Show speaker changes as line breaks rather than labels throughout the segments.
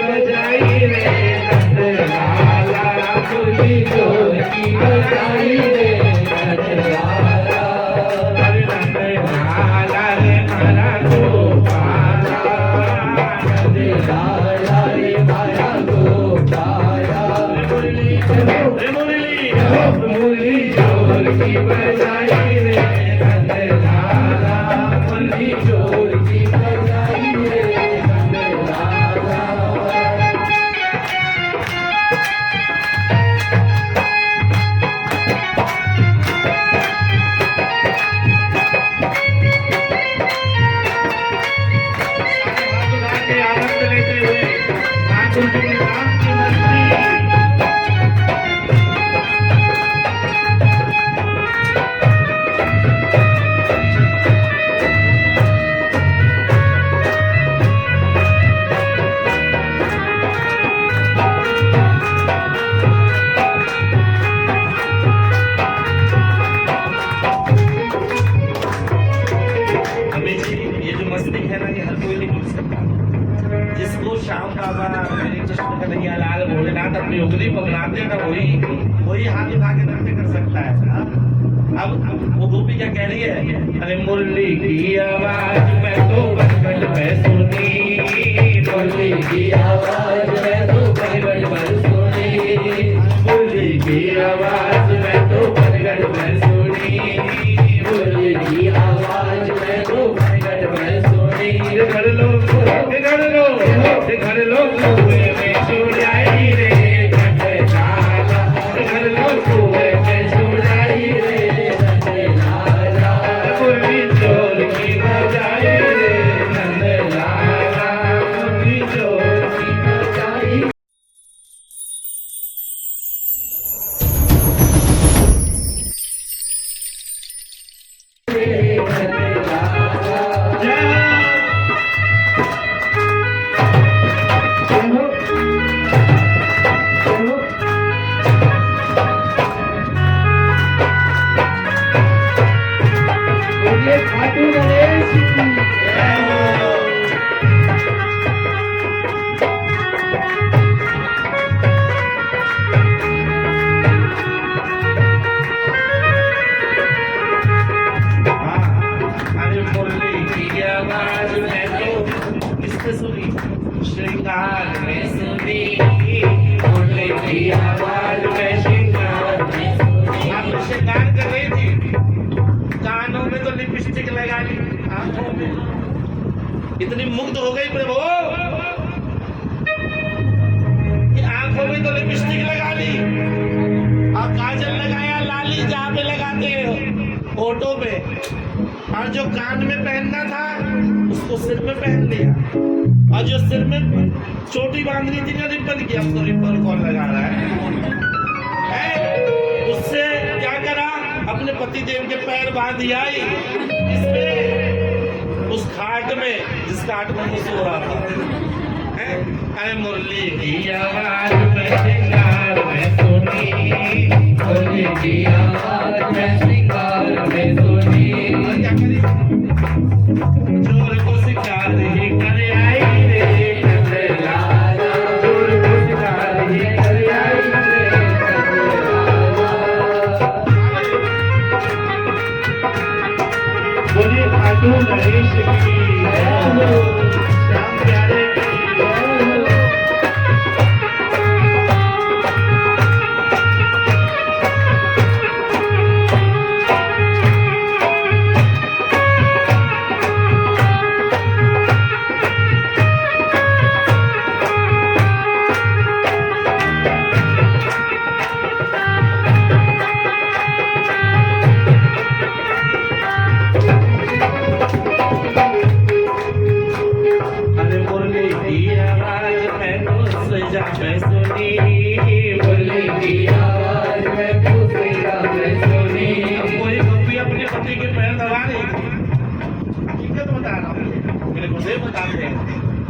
बजाई रे नंदलाला मुरली जोर की बजाई रे नंदलाला नंदलाला रे मारा गोपाला नंदलाला रे मारा गोपाला मुरली जोर की बजाई रे नंदलाला मुरली जोर की बजाई रे नंदलाला आनंद लेते हुए ठाकुर जी के नाम की मस्ती हमें जी ये जो मस्ती है ना ये हर कोई नहीं भूल सकता। जिसको श्याम बाबा मेरे कृष्ण कन्हैया लाल भोलेनाथ अपनी उंगली पकड़ाते हैं ना वही हाथ उठा के नृत्य कर सकता है। अब वो गोपी क्या कह रही है, अरे मुरली की आवाज मैं तो बचपन में सुनी, मुरली की आवाज मैं तो बचपन में सुनी, मुरली की आवाज मैं तो बचपन में सुनी, मुरली की आवाज मैं तो बचपन में सुनी। घर लो कुएं में छुड़ाई रे नंदलाला, घर लो कुएं में छुड़ाई रे नंदलाला, मुरली जोर की बजाई रे नंदलाला, मुरली जोर की बजाई। खाटू गणेश की जय हो। अरे मुरली की आवाज मैं तो किसने सुनी, श्रृंगार में सुनी, मुरली की आवाज में श्रृंगार में सुनी। आप श्रृंगार कर रही थी, कानों में तो लिपस्टिक लगा ली, आंखों में इतनी मुग्ध हो गई प्रभु कि आंखों में तो लिपस्टिक लगा ली और काजल लगाया, लाली जहाँ पे लगाते हो होठों पे, और जो कान में पहनना था उसको सिर में पहन लिया, और जो सिर में चोटी बांधनी थी ना रिबन की, अब तो रिबन कौन लगा रहा है? उससे क्या करा, अपने पति देव के पैर बांध आई इसमें, उस खाट में जिस खाट में वो सो रहा था। अरे मुरली की आवाज में श्रृंगार में सुनी, मुरली की आवाज में श्रृंगार में सुनी, क्या करी जोर को शिकार ही कर आई रे नंदलाला, जोर को शिकार ही कर आई रे बोलिए खाटू गणेश की जय हो, श्याम प्यारे की जय हो।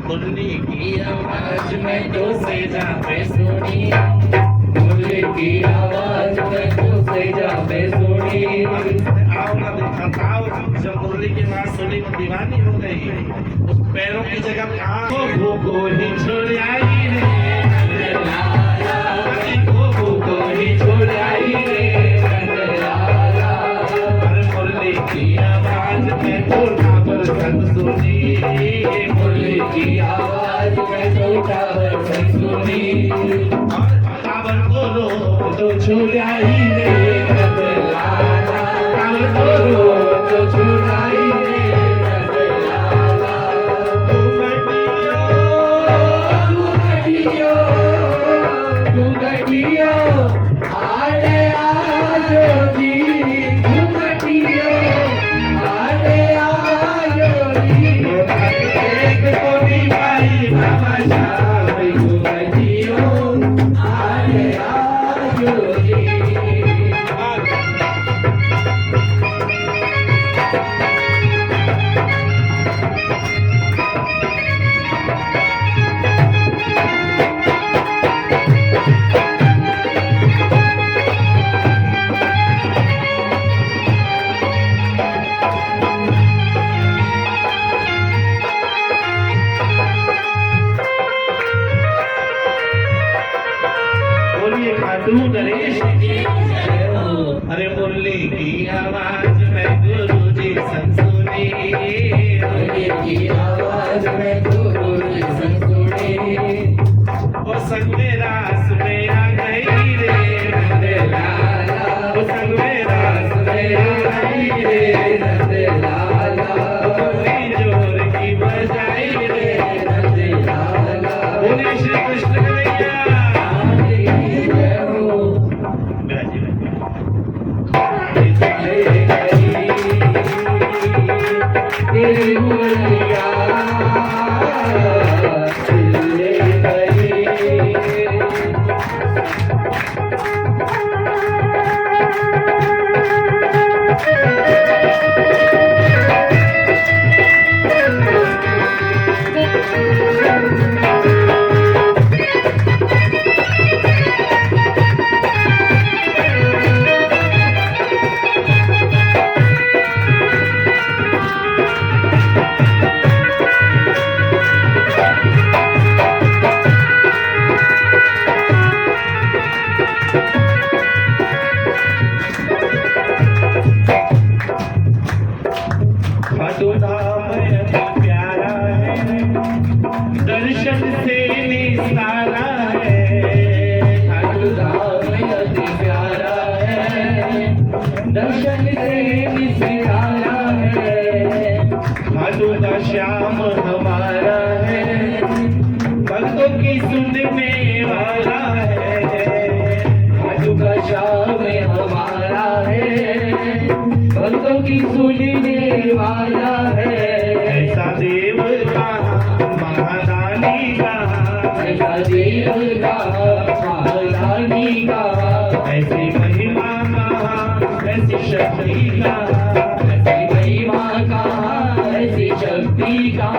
मुरली की आवाज में तो सेजा पे सुनी, मुरली की आवाज में तो सेजा पे सुनी। आओ ना बताओ, जब मुरली की आवाज सुनी तो दीवानी हो गई, उस पैरों की जगह कहाँ को ही छोड़ आई।
तो काबर में सुनी
और काबर को रो
तो छुड़ाई रे नंदलाला काबर को रो तो छुड़ाई रे नंदलाला तू घटियो आरे आजो जी तू घटियो आरे आजो जी एक कोनी भाई तमाशा तू घटियो आरे आजो जी
बोलिए खाटू नरेश अरे मुरली की आवाज में गुरु जी संग सुनी
मुरली की आवाज में गुरु जी संग सुनी
वो संग में रास में आ गई रे
नंदलाला
वो संग में रास में आ गई रे
नंदलाला
मुरली जोर की बजाई रे
नंदलाला
बोलिए श्री कृष्ण कन्हैया
तेरी मुरलिया ले गई
खाटू धाम अति प्यारा है दर्शन से निसारा है
खाटू धाम अति प्यारा है दर्शन से निसारा है
खाटू का श्याम हमारा है भक्तों की सुनने वाला है
खाटू का श्याम हमारा है भक्तों की सुनने वाला है
ऐसा देव का महारानी का
ऐसा देव का महारानी का
ऐसी महिमा का ऐसी शक्ति का
ऐसी महिमा का ऐसी शक्ति का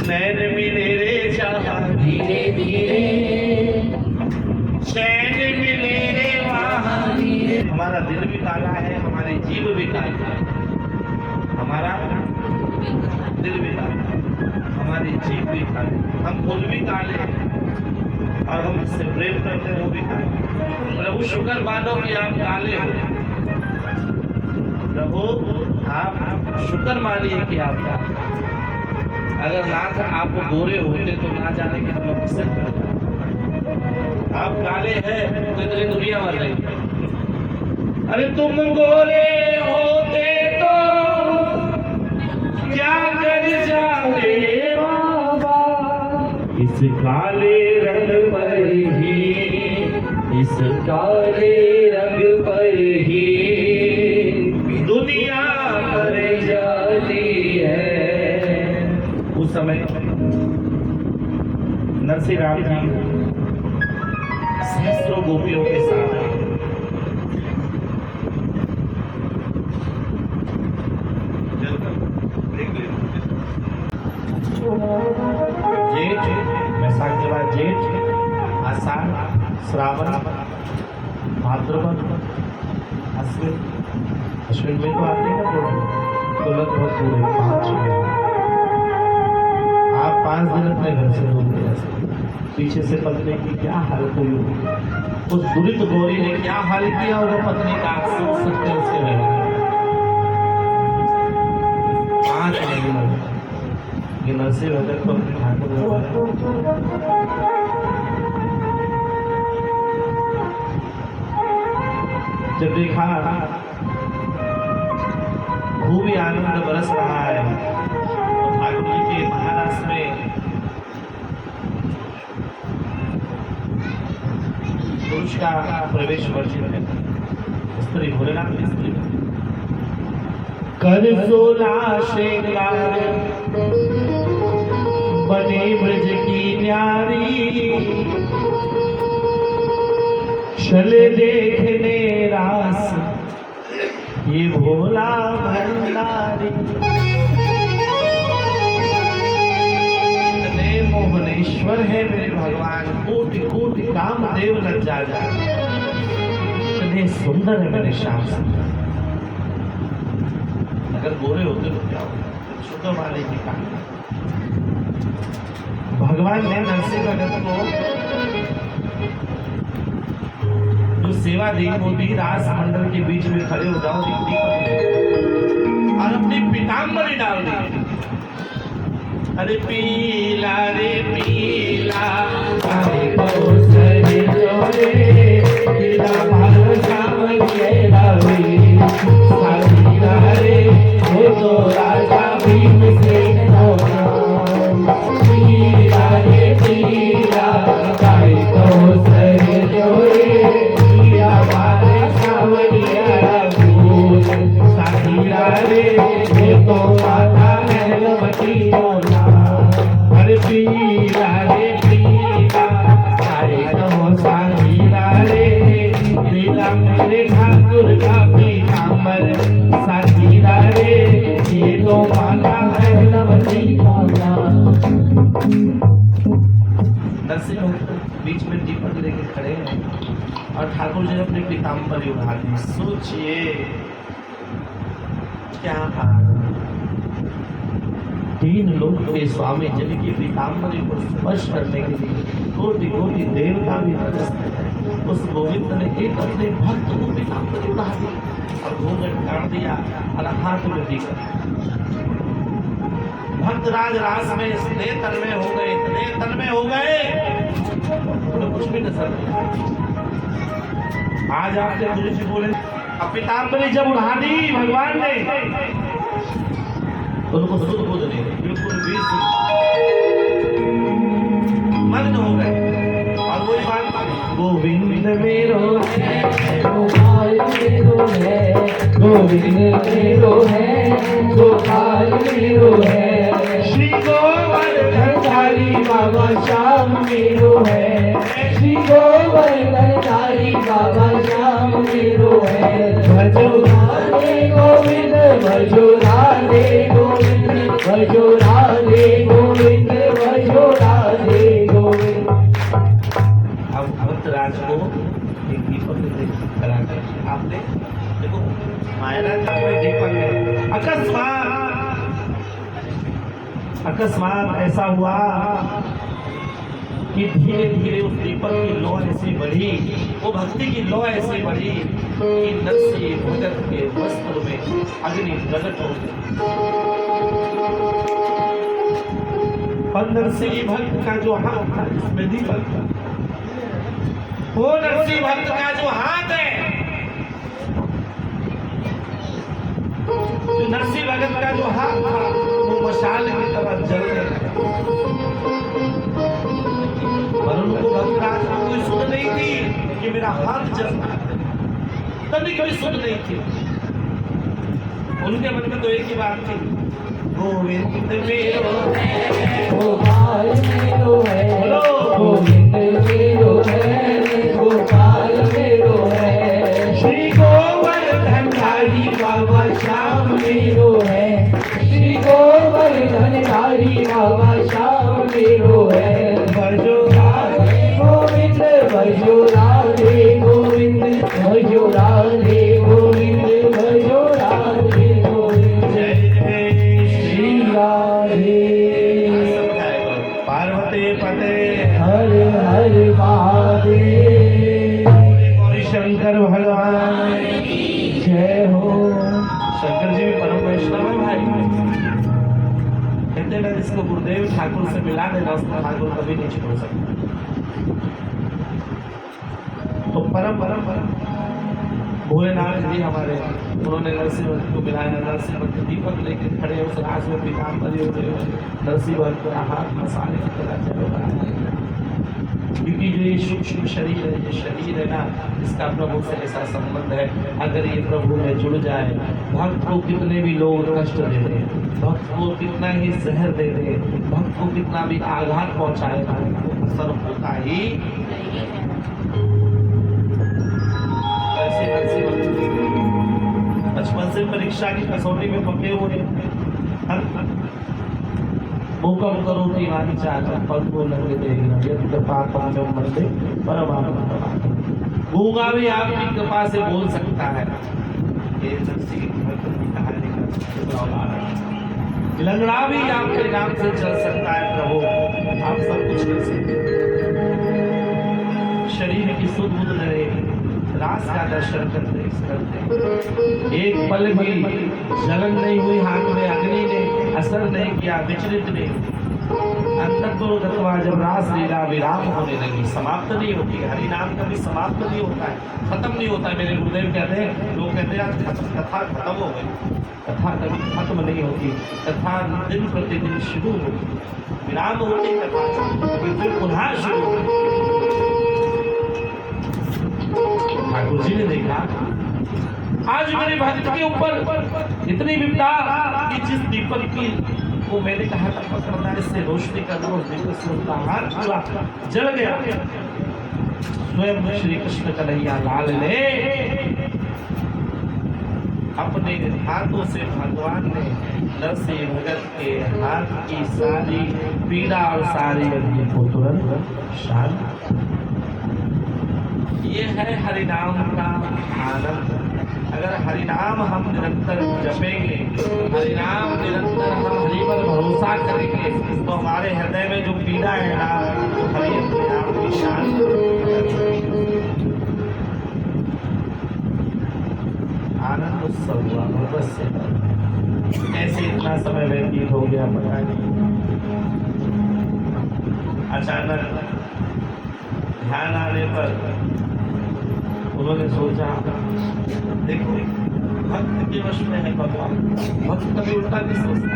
नैन मिले रे जहाँ
धीरे धीरे
चैन मिले रे वहाँ हमारा दिल भी काला है हमारे जीव भी काला है हमारा दिल भी काला है हमारे जीव भी काले हम खुद भी काले हैं और हम इससे प्रेम करते हैं वो भी काले प्रभु शुक्र मानो कि आप काले हो प्रभु आप शुक्र मानिए कि आप काले हैं। अगर नाथ आप गोरे होते तो ना जाने कि हम लोग किससे करते। आप काले हैं तो इतनी दुनिया मर रही। अरे तुम गोरे होते तो क्या कर जाते बाबा इस काले रंग पर ही
इस काले रंग पर ही
दुनिया
मर जाती है।
उस समय नरसिंह राम जी सहस्रों गोपियों के साथ जेठ वैसाख के बाद जेठ आषाढ़ श्रावण भाद्रपद अश्विन अश्विन में तो आते हैं ना तो लगभग पूरे 5 महीने आप 5 दिन अपने घर से दूर नहीं रह सकते। पीछे से पत्नी की क्या हालत हुई होगी, उस दुरित गौरी ने क्या हाल किया होगा पत्नी का, आप सोच सकते हैं उसके व्यवहार 5 महीने कि नरसिंह भगत को अपने ठाकुर जब देखा खूब ही आनंद बरस रहा है तो ठाकुर जी के महाराज में पुरुष का प्रवेश वर्जित है, स्त्री भोलेनाथ की स्त्री कर सोला श्रृंगार बने ब्रज की न्यारी चले देखने रास ये भोला भंडारी। इतने मोहनेश्वर है मेरे भगवान, कोटि कोटि कामदेव लज्जा जाए, इतने सुंदर है मेरे श्याम सुंदर। अगर गोरे होते तो क्या होता, शुद्ध वाले की काम। भगवान ने नरसिंह भगत को जो सेवा दी वो दी, रास मंडल के बीच में खड़े हो जाओ और अपनी पीताम्बरी डाल दी। अरे पीला रे पीला अरे कौसरी जोरे पीला भाल सावन के रावी साथीरा रे वो तो राजा भीमसेन होगा। पीला रे पीला अरे कौसरी जोरे पीला भाल सावन के रावी साथीरा रे वो तो राजा भीमसेन होगा। अरे पीला रे पीला अरे कहो साथीरा रे पीला मेरे ठाकुर का पीताम्बर साथीरा रे ये तो माता है नवती माता। नरसिंह बीच में दीपक लेके खड़े हैं और ठाकुर जी ने अपनी पीताम्बरी उठा दी। सोचिए क्या हाल, तीन लोग के स्वामी जिनकी पीताम्बरी को स्पर्श करने के लिए कोटि कोटि देवता भी तरसते हैं, उस गोविंद ने एक अपने भक्त को पीताम्बरी उड़ा दी और घूंघट काट दिया और हाथ में दिया। भक्त राज रास में इतने तन्मय हो गए, इतने तन्मय हो गए तो कुछ भी नजर नहीं। आज आपके गुरु जी बोले अब पीताम्बरी जब उड़ा दी भगवान ने उनको सुध बुध नहीं, बिल्कुल भी मग्न हो गए और वही बात गोविंद मेरो है गोपाल मेरो है, गोविंद मेरो है गोपाल मेरो है, श्री गोवर्धनधारी बाबा श्याम मेरो है, श्री गोवर्धनधारी बाबा श्याम मेरो है। भजो राधे गोविंद भजो राधे गोविंद भजो राधे गोविंद भजो राधे गोविंद। अब भक्तराज को एक दीपक करा कर आपने देखो मायरा का कोई दीपक है। अकस्मात ऐसा हुआ कि धीरे धीरे उस दीपक की लौ ऐसी बढ़ी, वो भक्ति की लौ ऐसी बढ़ी कि नरसिंह भगत के वस्त्र में अग्नि प्रकट हो गई। और नरसिंह भक्त का जो हाथ था इसमें दीपक था, वो नरसिंह भक्त का जो हाथ है, जो नरसिंह भगत का जो हाथ था वो मशाल की तरह जलने लगा। और उनको भक्तराज को कोई सुध नहीं थी कि मेरा हाथ जल रहा है, तभी कोई सुध नहीं थी। उनके मन में तो एक ही बात थी, गोविंद मेरो है गोपाल मेरो है, गोविंद मेरो है गोपाल मेरो है, श्री गोवर्धनधारी बाबा श्याम मेरो है, श्री गोवर्धनधारी बाबा श्याम मेरो है। भजो राधे गोविंद भजो राधे गोविंद भजो राधे गोविंद भजो राधे गोविंद। जय जय श्री राधे पार्वती पते हर हर महादेव। गौरी शंकर भगवान जय हो। शंकर जी भी परम वैष्णव है भाई, कहते ना जिसको गुरुदेव ठाकुर से मिला देना उसको ठाकुर कभी नहीं छोड़ सकता। तो परम परम परम भोलेनाथ जी हमारे, उन्होंने नरसिंह भक्त को मिलाया, नरसिंह भक्त दीपक लेके खड़े उस राज में पीताम्बरी होते हुए नरसिंह भक्त का हाथ मसाले की तरह चलो बनाया। क्योंकि जो ये सूक्ष्म शरीर है, ये शरीर है ना, इसका प्रभु से ऐसा संबंध है, अगर ये प्रभु में जुड़ जाए, भक्त को कितने भी लोग कष्ट दे दे, भक्त को कितना ही जहर दे दे, भक्त को कितना भी आघात पहुंचाए, असर होता ही बचपन से परीक्षा की कसौटी में पके हुए मुकम करो दीवानी चाहता पद को लगे देना यदि कृपा पालो मंदे परमात्मा। गूंगा भी आपकी कृपा से बोल सकता है, ये नरसिंह भक्त की कहानी का, लंगड़ा भी आपके नाम से चल सकता है प्रभु, आप सब कुछ कर सकते। शरीर की सुध बुध रहे, रास का दर्शन करते, एक पल भी जलन नहीं हुई, हाथ में अग्नि ने असर नहीं किया, विचलित नहीं, अंत तो गतवा जब रास लीला विराम होने लगी, समाप्त नहीं होती। हरि नाम कभी समाप्त नहीं होता है, खत्म नहीं होता है। मेरे गुरुदेव कहते हैं, लोग कहते हैं कथा खत्म हो गई, कथा कभी खत्म नहीं होती, कथा दिन प्रतिदिन शुरू होती, विराम होती कथा फिर पुनः शुरू होती। ठाकुर जी ने देखा आज मेरे भक्त के ऊपर इतनी विपदा कि जिस दीपक की वो मैंने कहा था पकड़ना, इससे रोशनी करना, उस दीपक से उनका हाथ पूरा जल गया। स्वयं श्री कृष्ण कन्हैया लाल ने अपने हाथों से भगवान ने नरसिंह भगत के हाथ की सारी पीड़ा और सारी अग्नि को तुरंत शांत। ये है हरिनाम का आनंद। अगर हरिनाम हम निरंतर जपेंगे, हरिनाम निरंतर हम हरि पर भरोसा करेंगे, तो हमारे हृदय में जो पीड़ा है ना, तो हरि अपने आप की शांत। आनंद उत्सव हुआ भगवत से। कैसे इतना समय व्यतीत हो गया पता नहीं। अचानक ध्यान आने पर उन्होंने सोचा, देखो भक्त के वश में है भगवान, भक्त कभी उल्टा नहीं सोचता।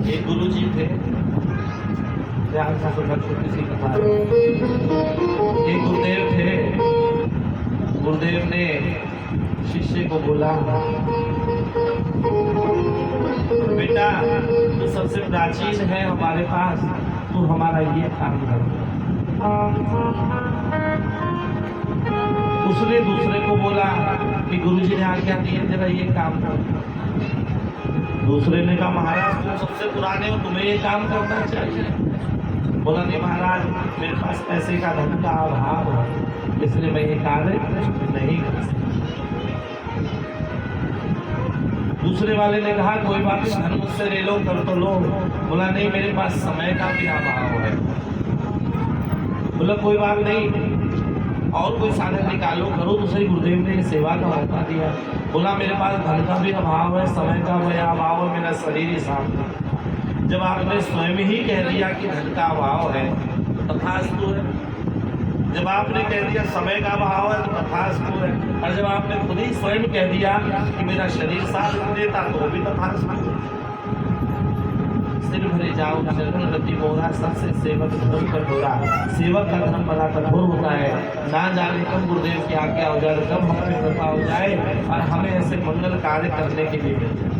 एक गुरु जी थे, ध्यान से सुनना छोटी सी कथा। एक गुरुदेव थे, गुरुदेव ने शिष्य को बोला, बेटा तू सबसे प्राचीन है हमारे पास, तू हमारा ये काम कर। उसने दूसरे को बोला कि गुरुजी ने आज्ञा दी है जरा ये काम करो। दूसरे ने कहा महाराज तुम सबसे पुराने हो, तुम्हें ये काम करना चाहिए। बोला नहीं महाराज मेरे पास पैसे का धन का अभाव है, इसलिए मैं ये कार्य नहीं कर सकता। दूसरे वाले ने कहा कोई बात नहीं, धन मुझसे ले लो, कर तो लो। बोला नहीं मेरे पास समय का भी अभाव है। बोला कोई बात नहीं, और कोई साधन निकालो, करो। दूसरे गुरुदेव ने सेवा का मौका दिया। बोला मेरे पास धन का भी अभाव है, समय का भी अभाव है, मेरा शरीर ही साफ है। जब आपने स्वयं ही कह दिया कि धन का अभाव है तो तथास्तु है, जब आपने कह दिया समय का अभाव है तो तथास्तु है, और जब आपने खुद ही स्वयं कह दिया कि मेरा शरीर साथ देता तो भी तथास्तु है। सिर भरे जाओ चरण गति मोरा, सबसे सेवक धर्म पर होरा। सेवक का धर्म बड़ा कठोर होता है, ना जाने कब गुरुदेव की आज्ञा हो जाए, कब हम पे कृपा हो जाए और हमें ऐसे मंगल कार्य करने के लिए मिल जाए।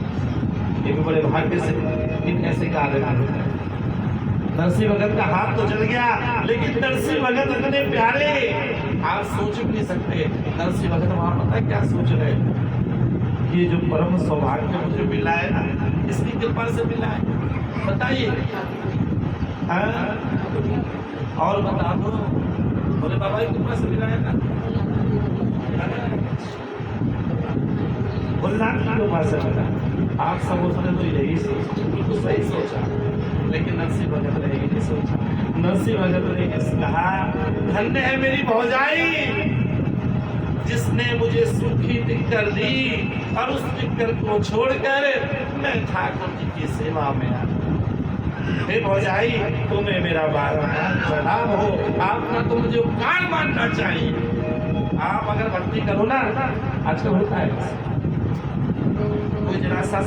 ये भी बड़े भाग्य से इन ऐसे कार्य करते हैं। नरसिंह भगत का हाथ तो जल गया, लेकिन नरसिंह भगत इतने प्यारे, आप सोच भी नहीं सकते। नरसिंह भगत वहां पता है क्या सोच रहे, ये जो परम सौभाग्य मुझे मिला है ना, इसकी कृपा से मिला है। बताइए और बता दो, बोले बाबा की कृपा से मिला है ना, भोलेनाथ की कृपा से मिला। आप सब उसने तो यही सोचा, बिल्कुल सही सोचा, लेकिन नरसिंह भगत ने यही नहीं सोचा। नरसिंह भगत ने कहा धन्य है मेरी भौजाई जिसने मुझे सुखी टिक्कर दी, और उस टिक्कर को छोड़कर मैं ठाकुर जी की सेवा में आया। हे भौजाई, तुम्हें मेरा बार-बार प्रणाम हो। आपका तो मुझे उपकार मानना चाहिए। आप अगर भक्ति करो ना, आजकल होता है कोई जरा सा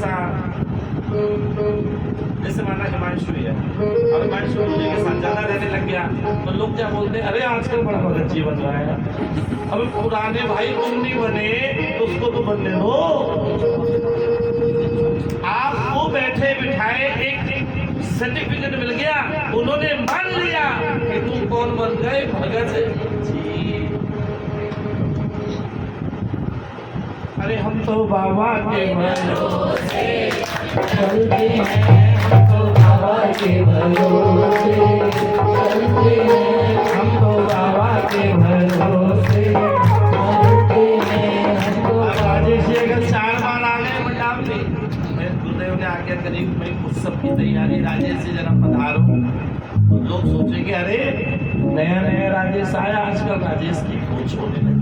जैसे माना हिमांशु है, अब हिमांशु मुझे के साथ ज्यादा रहने लग गया तो लोग क्या बोलते हैं, अरे आजकल बड़ा भगत बन रहा है। अब पुराने भाई तुम नहीं बने तो उसको तो बनने दो। आपको बैठे बिठाए एक सर्टिफिकेट मिल गया, उन्होंने मान लिया कि तुम कौन बन गए, भगत जी। अरे हम तो बाबा के भरोसे
चलते हैं, हम तो बाबा के भरोसे चलते हैं, हम तो बाबा के भरोसे चलते हैं, हम तो
राजेश जी अगर 4 बार आ गए मंडाप में, मैं गुरुदेव ने आज्ञा करी मैं उत्सव की तैयारी, राजेश जी जरा पधारो। तो लोग सोचेंगे अरे नया नया राजेश आया, आजकल राजेश की खोज होने लगी।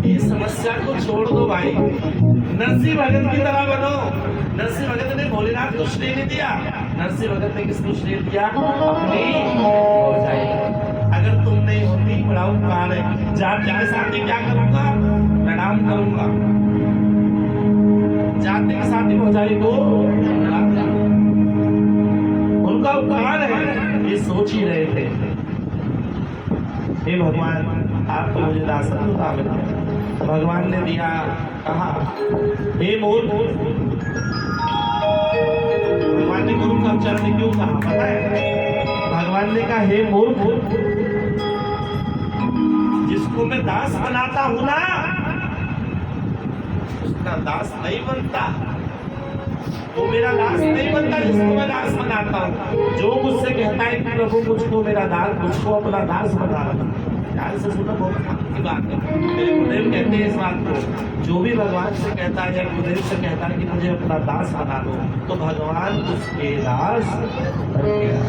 इस समस्या को छोड़ दो भाई, नरसिंह भगत की तरह बनो। नरसिंह भगत ने भोलेनाथ को श्रेय नहीं दिया, नरसिंह भगत ने किसको श्रेय दिया, अपनी भौजाई। अगर तुम नहीं होती बड़ा उपकार है। जाति के साथ क्या करूंगा, प्रणाम करूंगा। जाति के साथ भौजाई को प्रणाम करूंगा, उनका उपकार है, ये सोच ही रहे थे। हे भगवान, आपको मुझे दासन का मिला, भगवान ने दिया, कहा हे मोर। भगवान ने गुरु का उच्चारण क्यों कहा पता है? भगवान ने कहा हे मोर, जिसको मैं दास बनाता हूं ना, उसका दास नहीं बनता। वो मेरा दास नहीं बनता जिसको मैं दास बनाता हूँ। जो मुझसे कहता है कि प्रभु मुझको मेरा दास, मुझको अपना दास बना, ध्यान से सुनो, बहुत की बात है। मेरे गुरुदेव कहते हैं इस बात को, जो भी भगवान से कहता है या गुरुदेव से कहता है कि मुझे अपना दास बना दो, तो भगवान उसके दास बन गया।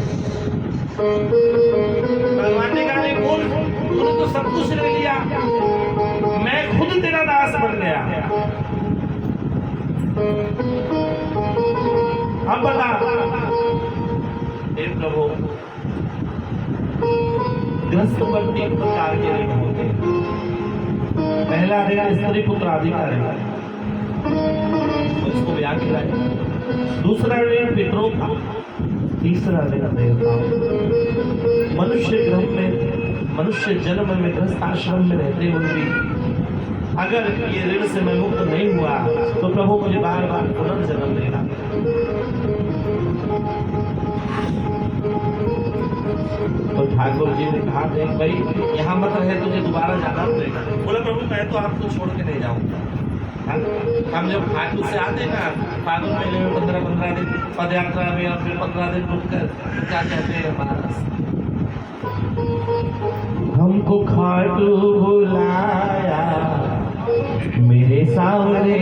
भगवान ने कहा बोल, तूने तो सब कुछ ले लिया, मैं खुद तेरा दास बन गया। अब बता हे प्रभु, ग्रस्त पर 3 प्रकार के ऋण होते हैं। पहला ऋण स्त्री पुत्र अधिकार है, इसको ब्याह खिलाए। दूसरा ऋण पितरों का, तीसरा ऋण देवताओं। मनुष्य ग्रह में, मनुष्य जन्म में गृहस्थ आश्रम में रहते हुए भी अगर ये ऋण से मैं मुक्त नहीं हुआ तो प्रभु मुझे बार बार पुनर्जन्म देना। तो ठाकुर जी ने कहा देख भाई, यहाँ मत रहे, तुझे दोबारा जाना पड़ेगा। बोला प्रभु मैं तो आपको छोड़ के नहीं जाऊंगा। हम जब ठाकुर से आते ना, फागुन मेले में 15-15 दिन पद यात्रा में और फिर 15 दिन रुक कर क्या कहते हैं महाराज, हमको खाटू बुलाया मेरे सामने,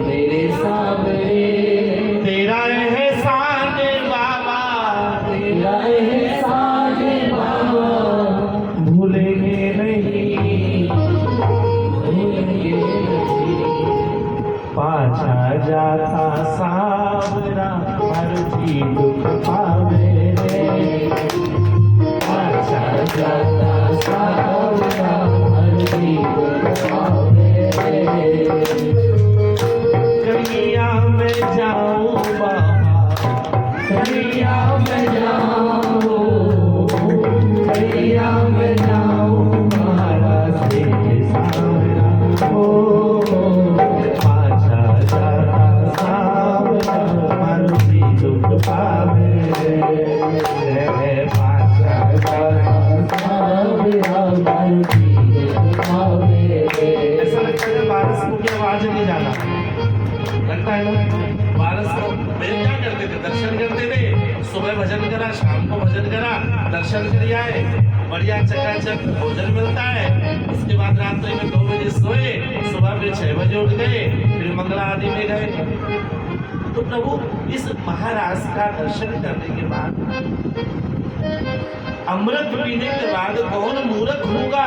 मेरे सामने
तेरा एहसान बाबा,
तेरा एहसान बाबा,
भूलेंगे नहीं,
भूलेंगे नहीं।
पाछा जाता सावरा हर जी दुख पावे रे,
पाछा जाता सावरा हर जी दुख पावे रे।
कन्हैया में जाऊं बाबा,
कन्हैया में जाऊं, कन्हैया में जाऊं, महाराज के सावरा हो।
पाछा जाता सावरा हर जी दुख पावे रे, पाछा जाता
सावरा हर जी दुख पावे रे।
ऐसा लगता है बारिश को की आवाज नहीं जाना, लगता है ना बारिश को। मेरे क्या करते थे, दर्शन करते थे, सुबह भजन करा, शाम को भजन करा, दर्शन कर आए, बढ़िया चकाचक भोजन मिलता है। उसके बाद रात्रि में 2 बजे सोए, सुबह में 6 बजे उठ गए, फिर मंगला आदि में गए। तो प्रभु इस महाराज का दर्शन करने के बाद, अमृत पीने के बाद कौन मूर्ख होगा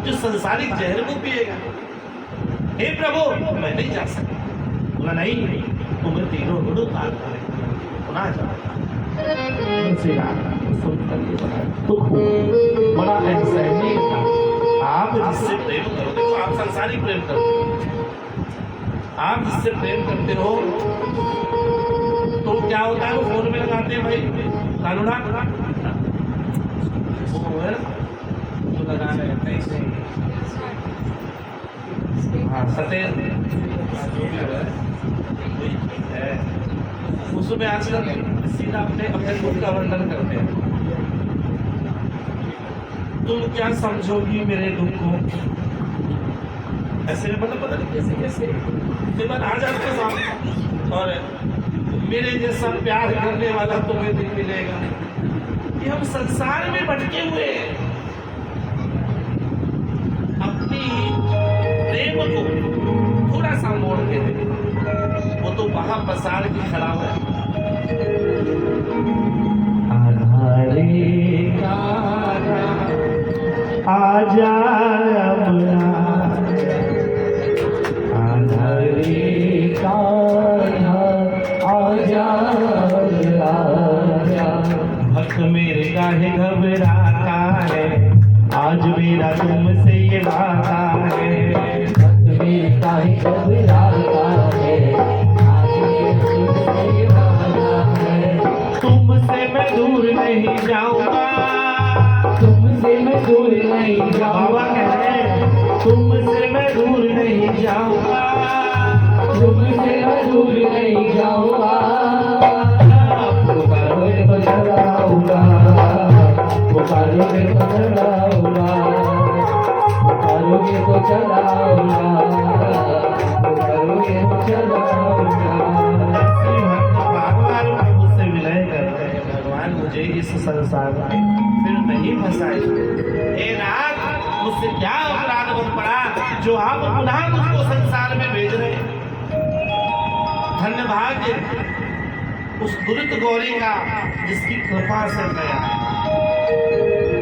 जो संसारिक जहर को पिएगा। हे प्रभु मैं नहीं जा सकता। बोला नहीं, तुम्हें तीनों रुड़ पार करें, पुनः जाओ। दुख बड़ा असहनीय था। आप जिससे प्रेम करो, देखो आप संसारिक प्रेम करो, आप जिससे प्रेम करते हो तो क्या होता है, वो फोन में लगाते हैं भाई कानूना वो है तो लगा रहे हैं। हाँ सतेज उसमें आजकल सीधा अपने दुख का वर्णन करते हैं। तुम क्या समझोगी मेरे दुख को, ऐसे में मतलब पता नहीं कैसे कैसे कई बार आ जाते हैं। और मेरे जैसा प्यार करने वाला तुम्हें नहीं मिलेगा। कि हम संसार में भटके हुए हैं, अपनी प्रेम को थोड़ा सा मोड़ के दे, वो तो वहां पसार के खड़ा हुआ है। आजा भक्त मेरे काहे घबराता है, आज मेरा तुमसे ये वादा है।
भक्त मेरे काहे घबराता है, आज मेरा तुमसे ये वादा है।
तुमसे मैं दूर नहीं जाऊंगा,
तुमसे मैं दूर नहीं
बाबा
जाऊंगा।
कह रहे हैं तुमसे मैं दूर नहीं जाऊंगा,
तुमसे मैं दूर नहीं जाऊंगा। पुकारोगे तो चलाऊंगा, पुकारोगे तो चलाऊंगा, पुकारोगे तो चलाऊंगा, पुकारोगे तो चलाऊंगा।
बार बार मुझसे विलय करते हैं, भगवान मुझे इस संसार में फिर नहीं फंसाए। हे नाथ, मुझसे क्या अपराध बन पड़ा जो आप पुनः मुझको संसार में भेज रहे हैं। धन्य भाग्य उस दुरित गौरी का जिसकी कृपा से गया।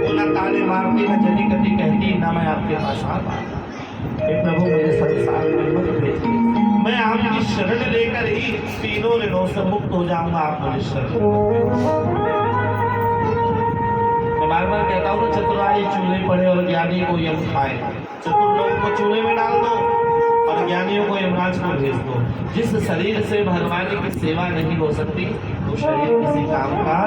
वो ना ताने मारती ना जली कटी कहती ना मैं आपके पास आ पाता। हे प्रभु मुझे संसार में मत भेजिए, मैं आपकी शरण लेकर ही तीनों ऋणों से मुक्त हो जाऊंगा। आप मुझे शरण, मैं बार बार कहता हूँ ना, चतुराई चूल्हे पड़े और ज्ञानी को यम खाए। चतुर लोगों को चूल्हे में डाल दो और ज्ञानियों को यमराज को भेज दो। जिस शरीर से भगवान की सेवा नहीं हो सकती वो शरीर किसी काम का।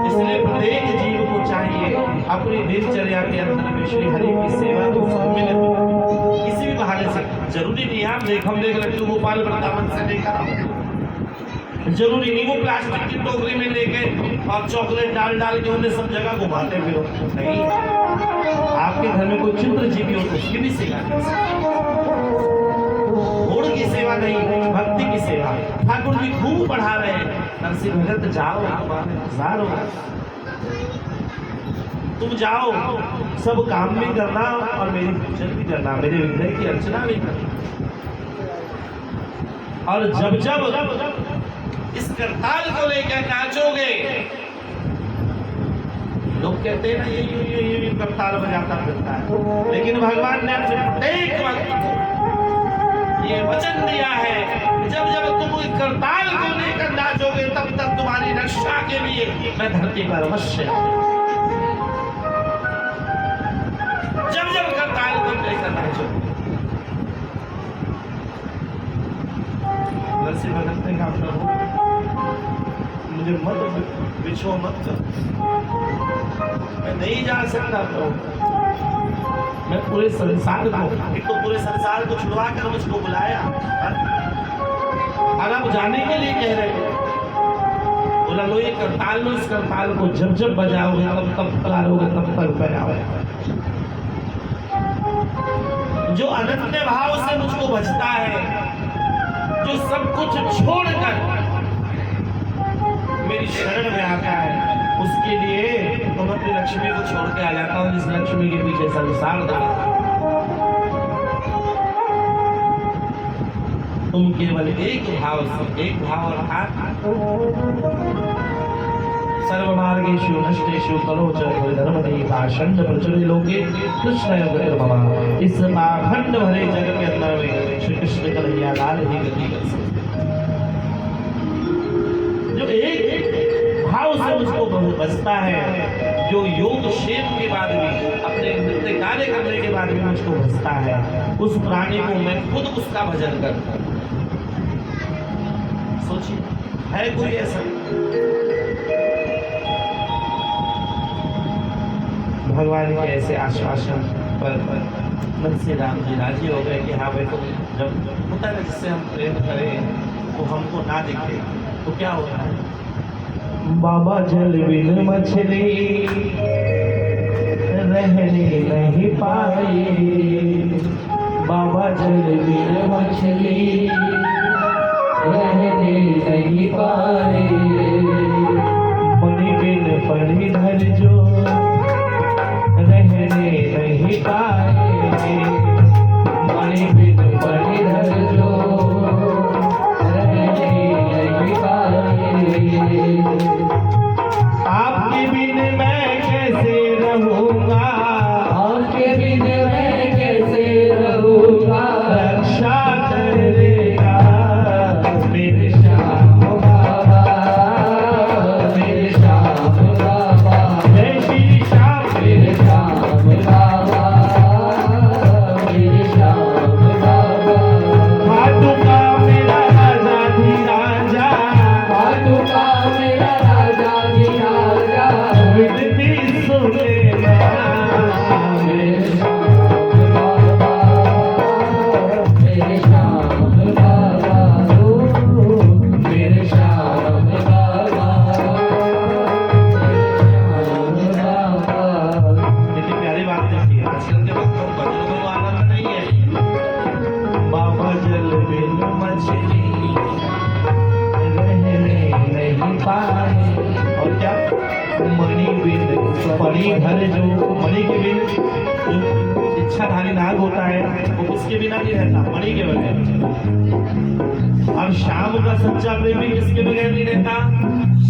इसलिए प्रत्येक जीव को चाहिए अपनी दिनचर्या के अंदर में श्री हरि की सेवा को सम्मिलित किसी भी बहाने से। जरूरी नहीं आप हम देख लड्डू गोपाल वृंदावन से लेकर, जरूरी नहीं वो प्लास्टिक की टोकरी में लेके और चॉकलेट डाल डाल के उन्हें सब जगह घुमाते फिरो। नहीं, आपके घर में कोई चित्र जीवी हो तो उसकी भी सेवा कर सकते। गुण की सेवा नहीं, भक्ति की सेवा। ठाकुर जी खूब बढ़ा रहे हैं, नरसिंह भगत जाओ, इंतजार होगा। तुम जाओ, सब काम भी करना और मेरी पूजन भी करना, मेरे विग्रह की अर्चना भी करना। और जब जब इस करताल को लेकर नाचोगे, लोग कहते हैं ना ये करताल बजाता फिरता है, लेकिन भगवान ने प्रत्येक वक्त ये वचन दिया है, जब जब तुम इस करताल को लेकर नाचोगे तब तक तुम्हारी रक्षा के लिए मैं धरती पर अवश्य। जब जब करताल को लेकर नाचोगे। नरसिंह भगत ने कहा प्रभु मुझे मत बिछो मत कर, मैं नहीं जा सकता प्रभु। मैं पूरे संसार को, एक तो पूरे संसार को छुड़वा कर मुझको बुलाया और अब जाने के लिए कह रहे हो। बोला लो ये करताल लो, इस करताल को जब जब बजाओगे तब पुकारोगे तब तक बजाओगे। जो अनन्य भाव से मुझको बजता है, जो सब कुछ छोड़कर मेरी शरण में आता है, उसके लिए तुम अपनी लक्ष्मी को छोड़ के आ जाता हूँ, जिस लक्ष्मी के पीछे संसार दौड़ता है। तुम केवल एक भाव से, एक भाव अर्थात सर्वमार्गेषु नष्टेषु करोच धर्मनि पाषंड प्रचुरे लोके कृष्ण गतिर्मम। इस पाखंड भरे जग के अंदर में श्री कृष्ण कन्हैया लाल ही गति कर सकते। जो एक भाव से उसको बचता है, जो योग क्षेम के बाद भी अपने नित्य कार्य करने के बाद भी मुझको बचता है, उस प्राणी को मैं खुद उसका भजन करता हूं। सोचिए, है कोई ऐसा? भगवान के ऐसे आश्वासन पर श्री राम जी राजी हो गए कि हाँ भाई, तो जब होता है जिससे हम प्रेम करें वो हमको ना दिखे तो क्या होता है? बाबा जल बिन मछली रहने नहीं पाए, बाबा जल बिन मछली
रहने नहीं पाए।
मणि बिन पणिधर जो रहने नहीं पाए,
मणि बिन पणिधर जो रहने नहीं पाए।
आपके बिन मैं कैसे रहूंगा,
आपके बिन मैं कैसे रहूंगा।
रक्षा करेगा मेरे
श्याम बाबा, मेरे श्याम बाबा,
जय श्री श्याम।
मेरे श्याम बाबा, मेरे श्याम बाबा।
पादुका मेरा राजा धीराजा,
पादुका मेरा राजा जी राजा।
विनती सुन लेना
मेरे श्याम बाबा, मेरे श्याम बाबा, ओ मेरे श्याम बाबा, मेरे श्याम बाबा।
कितनी प्यारी बात देखिए, आजकल के भक्तों को भजनों में वो आनंद नहीं है। बाबा जल बिन मछली रहने नहीं पाए, और क्या? मणि बिन पणिधर जो, मणि के बिन जो इच्छाधारी नाग होता है वो उसके बिना नहीं रहता, मणि के बगैर। और श्याम का सच्चा प्रेमी किसके बगैर नहीं रहता?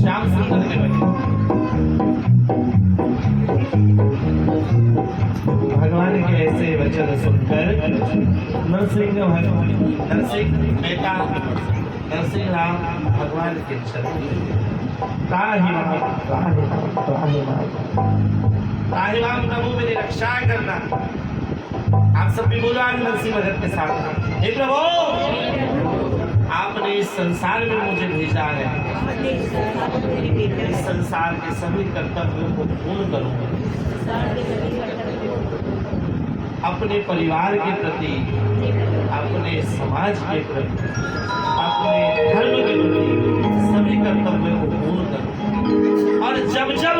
श्याम सुंदर के बगैर। भगवान के ऐसे वचन सुनकर नरसिंह मेहता नरसिंह राम भगवान के चरण त्राहि माम प्रभु मेरी रक्षा करना। आप सब भी बोलो आज नरसिंह भगत के साथ, हे प्रभु आपने इस संसार में मुझे भेजा है, इस संसार के सभी कर्तव्यों को पूर्ण करूंगा, अपने परिवार के प्रति, अपने समाज के प्रति, अपने धर्म के प्रति सभी कर्तव्यों को पूर्ण करूं। और जब जब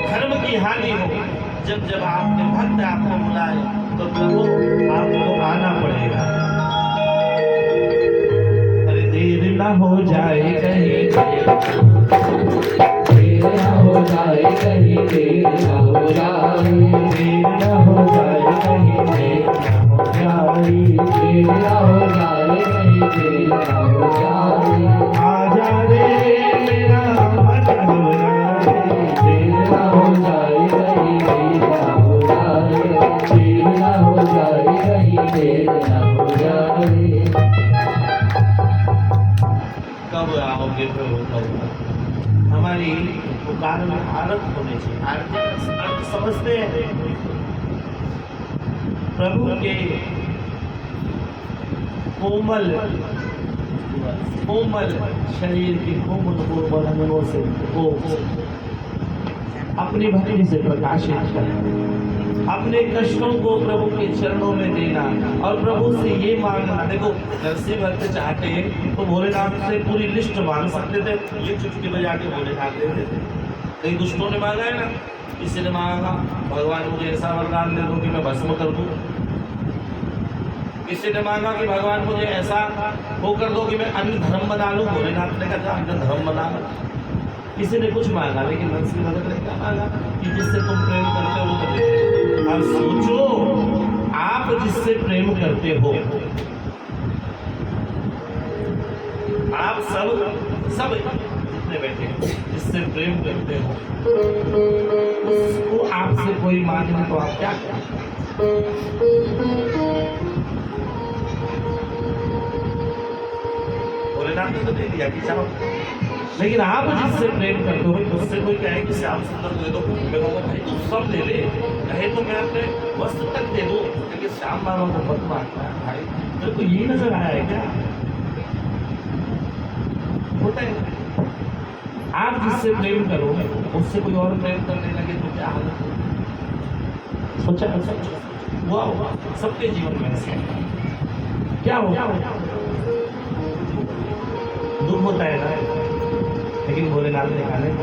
धर्म की हानि हो, जब जब आपके भक्त आपको बुलाए तो प्रभु आपको आना पड़ेगा। अरे देर ना हो जाए कहीं,
देर ना हो जाए कहीं, देर ना हो जाए,
देर ना हो जाए कहीं, देर ना हो जाए,
देर ना हो जाए कहीं, देर ना हो जाए।
आजा रे मेरा मन घबराए,
देर ना हो जाए कहीं, देर ना हो जाए, देर ना हो जाए कहीं, देर ना हो जाए।
कब आओगे प्रभु कब? हमारी पुकार में आरत होने चाहिए। आरत समझते हैं प्रभु के कोमल शरीर के कोमल अंगों से वो अपनी भक्ति से प्रकाशित करना, अपने कष्टों को प्रभु के चरणों में देना और प्रभु से ये मांगना। देखो नरसिंह भक्त चाहते तो भोलेनाथ से पूरी लिस्ट मांग सकते थे, ये चुटकी बजा के भोलेनाथ देते थे। कई दुष्टों ने मांगा है ना, किसी ने मांगा भगवान मुझे ऐसा वरदान दे दो कि मैं भस्म कर दूं, किसी ने मांगा कि भगवान मुझे ऐसा वो कर दो कि मैं अन्य धर्म बना लूं, भोलेनाथ ने कहा अन्य धर्म बना लो। किसी ने कुछ मांगा, लेकिन नरसिंह भगत ने क्या मांगा कि जिससे तुम प्रेम करते हो वो मुझे। अब सोचो आप जिससे प्रेम करते हो, आप सब सामने बैठे जिससे प्रेम करते हो, उसको आपसे कोई मांगे तो आप क्या करें? भोलेनाथ ने तो दे दिया कि चलो, लेकिन आप जिससे प्रेम करते हो उससे कोई कहे कि श्याम सुंदर दे दो, मैं कहूँगा भाई तू सब ले ले, कहे तो मैं अपने वस्त्र तक दे दूँ, लेकिन श्याम बाबा को मत मारता है भाई, तेरे को यही नजर आया है क्या? होता है आप जिससे प्रेम करो उससे कोई और प्रेम करने लगे तो क्या हालत होगी? सोचा हुआ सबके जीवन में ऐसे क्या हो दुख होता है ना, लेकिन भोलेनाथ ने कहा नहीं।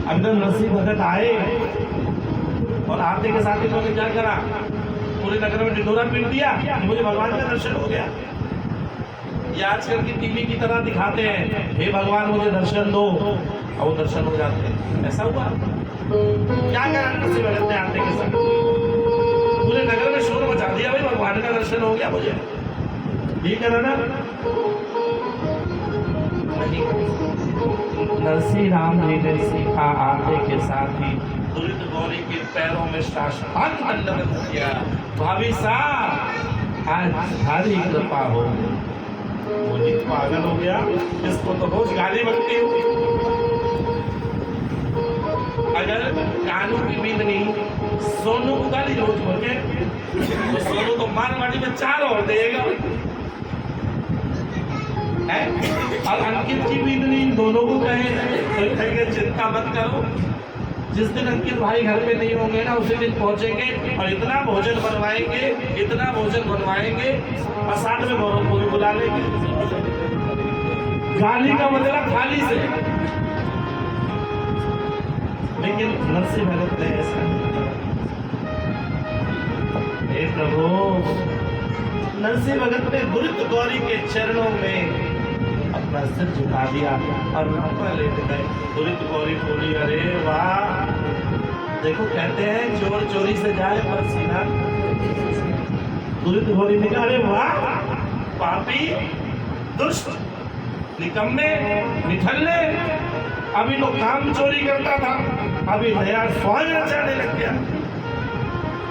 अब तो नरसिंह भगत आए और आते के साथ इन्होंने क्या करा, पूरे नगर में ढिढोरा पीट दिया कि मुझे भगवान का दर्शन हो गया। ये आजकल की टीवी की तरह दिखाते हैं, हे भगवान मुझे दर्शन दो, और वो दर्शन हो जाते हैं। ऐसा हुआ क्या करा नरसिंह भगत ने आते के साथ, पूरे नगर में शोर मचा दिया, भाई भगवान का दर्शन हो गया मुझे, ये करा ना? नरसिंह राम जी ने सीखा आते के साथ ही दुरित गौरी के पैरों में साष्टांग दंडवत किया, भाभी साहब आज भारी कृपा हो। बोली पागल हो गया, इसको तो रोज गाली बनती हूँ। अगर कानू की बींदनी सोनू को गाली रोज बोले तो सोनू तो मारवाड़ी में 4 और देगा है? और अंकित की बींदनी इन दोनों को कहे तो कहेंगे चिंता मत करो, जिस दिन अंकित भाई घर पे नहीं होंगे ना उसी दिन पहुंचेंगे और इतना भोजन बनवाएंगे और साथ में को भी बुला लेंगे। गाली का मतलब थाली से, लेकिन नरसिंह भगत ने ऐसा नहीं किया। हे प्रभु, नरसिंह भगत ने दुरित गौरी के चरणों में अपना सिर झुका दिया और ऊपर लेट गए। दुरित गौरी बोली अरे वाह, देखो कहते हैं चोर चोरी से जाए पर सीना। दुरित गौरी ने कहा अरे वाह पापी, दुष्ट, निकम्मे, निठल्ले, अभी तो काम चोरी करता था, अभी नया फौज रचाने लग गया।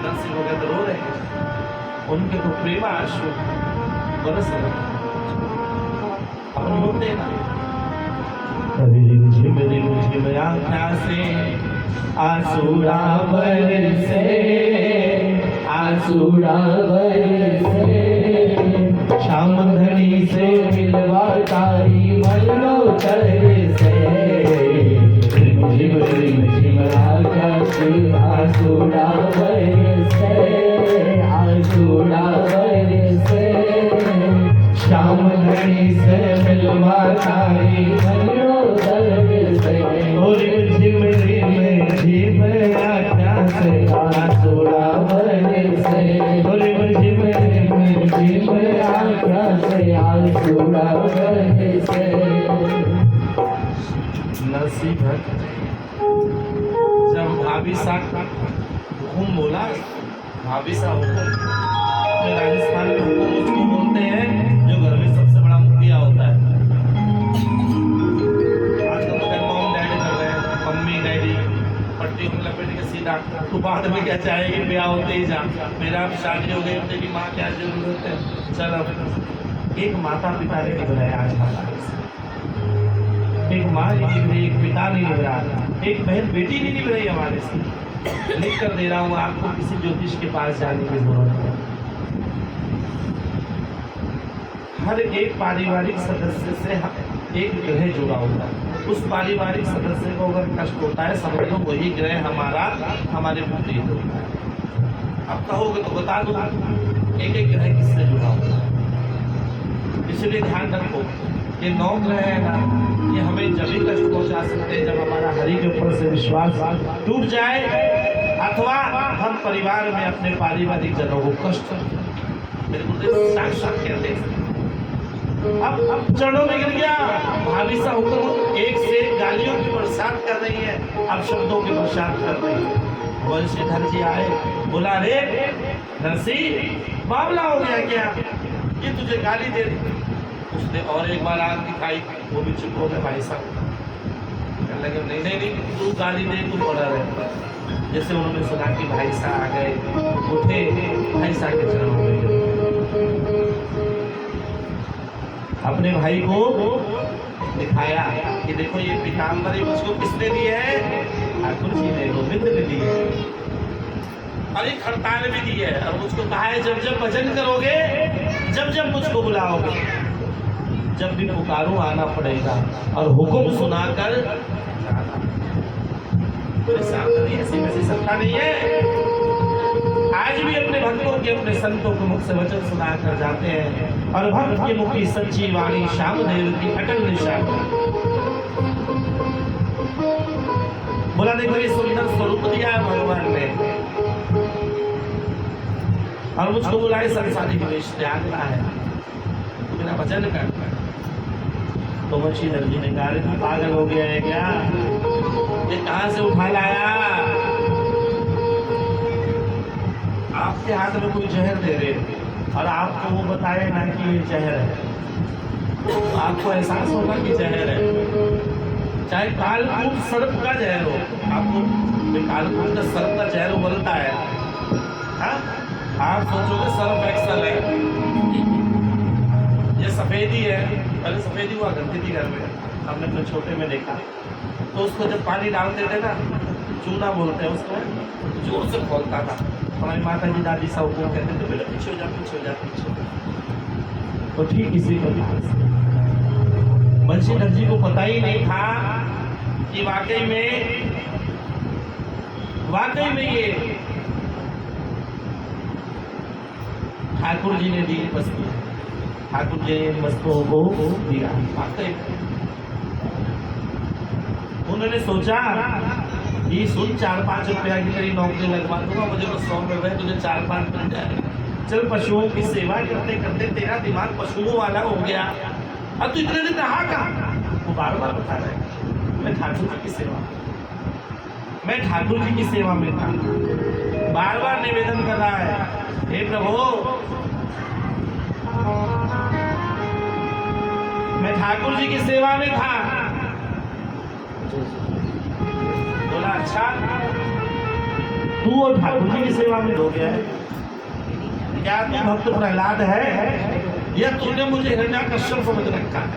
नरसिंह भगत रो रहे हैं, उनके तो प्रेमा आंसू बरस रहे, अपन होते ना रिमझिम आँखों से आंसुड़ा बरसे,
आंसुड़ा बरसे,
श्याम धनी से
मिलवा तारी मनो तरसे, रिमझिम रिमझिम आकाश आंसुड़ा बरसे, आंसुड़ा बरसे, श्याम धनी से मिलवा तारी मनो तरसे,
रिमझिम रिमझिम आँखों से
आंसुड़ा बरसे,
रिमझिम
रिमझिम आकाश आंसुड़ा बरसे।
नरसिंह भगत जब भाभी सा हुकुम बोला, भाभी सा हुकुम, अपने राजस्थान में हुकुम उसको बोलते हैं जो घर में सबसे बड़ा मुखिया होता है। आजकल तो मॉम डैडी कर रहे हैं, मम्मी डैडी पट्टी में लपेट के सीधा, तो बाद में क्या चाहेगी, ब्याह होते ही जा, मेरा शादी हो गई, तेरी माँ क्या जरूरत है, चलो। एक माता पिता ने निभाया आज हमारे से, एक माँ नहीं निभ रही, एक पिता नहीं निभ रहा, एक बहन बेटी नहीं निभ रही हमारे से। लिख कर दे रहा हूँ आपको, किसी ज्योतिष के पास जाने की जरूरत है। हर एक पारिवारिक सदस्य से एक ग्रह जुड़ा होता है, उस पारिवारिक सदस्य को अगर कष्ट होता है समझ लो वही ग्रह हमारे विपरीत होता है। अब कहोगे तो बता दो एक एक ग्रह किससे जुड़ा होता है, इसलिए ध्यान रखो ये 9 ग्रह है ना, ये हमें जब भी कष्ट पहुंचा सकते हैं जब हमारा हरि के ऊपर से विश्वास टूट जाए अथवा हम परिवार में अपने पारिवारिक जनों को कष्ट बिल्कुल साक्षात कहते हैं। अब चरणों में गिर गया, भाभी सा हुक्म, एक से गालियों की बरसात कर रही है, अब शब्दों की बरसात कर रही है। वंशीधर जी आए, बोला रे नरसिंह मामला हो गया क्या, ये तुझे गाली दे रही। उसने और एक बार आग दिखाई, वो भी चुप हो गए भाई साहब। कहने लगे नहीं नहीं नहीं, तू गाली दे, तू पड़ा रहे। जैसे उन्होंने सुना कि भाई साहब आ गए, उठे, भाई साहब के चरणों में गिरे। अपने भाई को दिखाया कि देखो ये पीताम्बर मुझको किसने दी है, ठाकुर जी ने, गोविंद ने दी है, और एक हड़ताल भी दी है, और मुझको कहा है जब जब भजन करोगे, जब जब मुझको बुलाओगे, जब भी पुकारो आना पड़ेगा, और हुक्म सुनाकर जाना। कोई सामने ऐसी वैसी सत्ता नहीं है। आज भी अपने भक्तों के, अपने संतों के मुख से वचन सुनाकर जाते हैं, और भक्त की मुख की सच्ची वाणी श्याम देव की अटल निशान। बोला देखो ये सुंदर स्वरूप दिया है भगवान ने, और मुझको बोला है संसारी के वेश त्यागना है, तो मेरा भजन करना है। तो मशीधर जी ने कहा तू पागल हो गया है क्या, ये कहां से उठा लाया, आपके हाथ में कोई जहर दे रहे और आपको वो बताए ना कि ये जहर है, तो आपको एहसास होगा कि जहर है। चाहे कालकूट सर्प का जहर हो, आपको कालकूट का सर्प का जहर उबलता है, हाँ? आप सोचोगे सर्फ एक्सल है, ये सफेदी है। पहले सफेदी हुआ करती थी घर में, हमने अपने छोटे में देखा, तो उसको जब पानी डालते थे ना, चूना बोलते हैं उसको, जोर से खोलता था। हमारी माता जी दादी सब को कहते थे बेटा पीछे हो जा, पीछे हो जा, पीछे हो जा। तो ठीक इसी प्रकार से बंशीधर जी को पता ही नहीं था कि वाकई में ये ठाकुर जी ने दी वस्तु, ठाकुर जी ने वस्तुओं को दिया। वाकई उन्होंने सोचा ये सुन 4-5 रुपया की तेरी नौकरी लगवा दूंगा, मुझे तो 100 रुपये तुझे 4-5 मिल जाए। चल पशुओं की सेवा करते करते तेरा दिमाग पशुओं वाला हो गया। अब तू इतने दिन रहा कहाँ? वो बार बार बता रहे मैं ठाकुर जी की सेवा, मैं ठाकुर जी की सेवा में था। बार बार निवेदन कर रहा है, हे प्रभु मैं ठाकुर जी की सेवा में था। बोला अच्छा तू और ठाकुर जी की सेवा में हो गया है, क्या तू भक्त प्रहलाद है या तूने मुझे हिरण्याकश्यप समझ रखा है?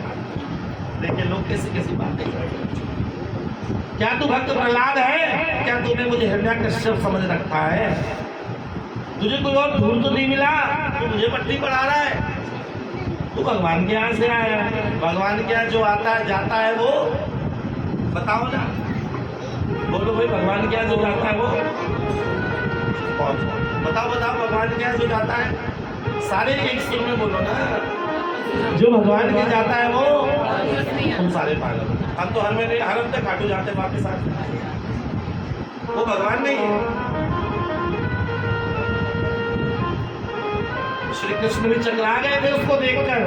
देखिए लोग कैसी कैसी बातें करते हैं। क्या तू भक्त प्रहलाद है, क्या तूने मुझे हिरण्याकश्यप समझ रखा है? तुझे कोई और धूल तो नहीं मिला, तू मुझे पट्टी पढ़ा रहा है। तू भगवान के यहाँ से आया है, भगवान के यहाँ जो आता है जाता है वो बताओ ना, बोलो भाई भगवान के यहाँ जो जाता है वो बताओ भगवान के यहाँ जो जाता है, सारे एक सुर में बोलो ना, जो भगवान के जाता है वो, तुम सारे पागल। हम तो हर हफ्ते खाटू जाते हैं वापस आते, वो भगवान नहीं है। श्री कृष्ण भी चकरा गए थे उसको देखकर,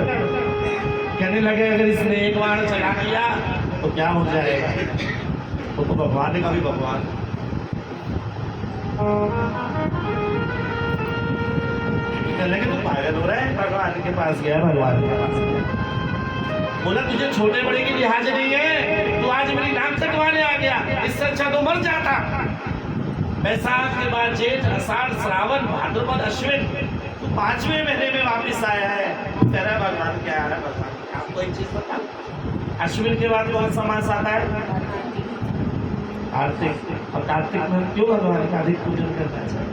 कहने लगे अगर इसने एक बार चला दिया तो क्या हो जाएगा, तो भगवान का भी भगवान। लगे तो पागल हो रहा है, भगवान के पास गया, भगवान के पास गया। बोला तुझे छोटे बड़े की लिहाज नहीं है, तू आज मेरी नाक कटवाने आ गया, इससे अच्छा तो मर जाता। बैसाख के बाद जेठ आषाढ़ श्रावण भाद्रपद अश्विन, तू 5वें महीने में वापिस आया है, तेरा भगवान क्या आ रहा है? भगवान आपको एक चीज बता, अश्विन के बाद कौन सा मास आता है? कार्तिक। और कार्तिक में क्यों भगवान का अधिक पूजन करना चाहिए?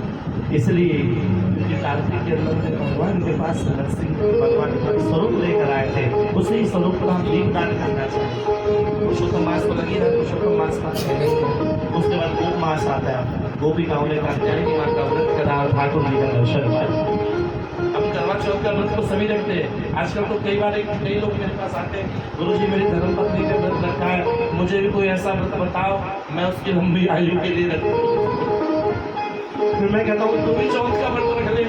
इसलिए कार्तिक के अंदर भगवान के पास नरसिंह भगवान का स्वरूप लेकर आए थे, उसी स्वरूप को हम दीपदान करना चाहिए। पुरुषोत्तम मास को लगी ना, पुरुषोत्तम मास का उसके बाद गोप मास आता है, गोपिकाओं ने कात्यायनी माँ का व्रत करा और ठाकुर जी का दर्शन किया। हम करवा चौथ का व्रत को सभी रखते हैं। आजकल तो कई लोग मेरे पास आते हैं, गुरुजी मेरी धर्मपत्नी ने व्रत रखा है, मुझे भी कोई ऐसा व्रत बताओ मैं उसकी लंबी आयु के लिए रखूँ। फिर मैं कहता हूँ तू भी चौथ का व्रत रख ले,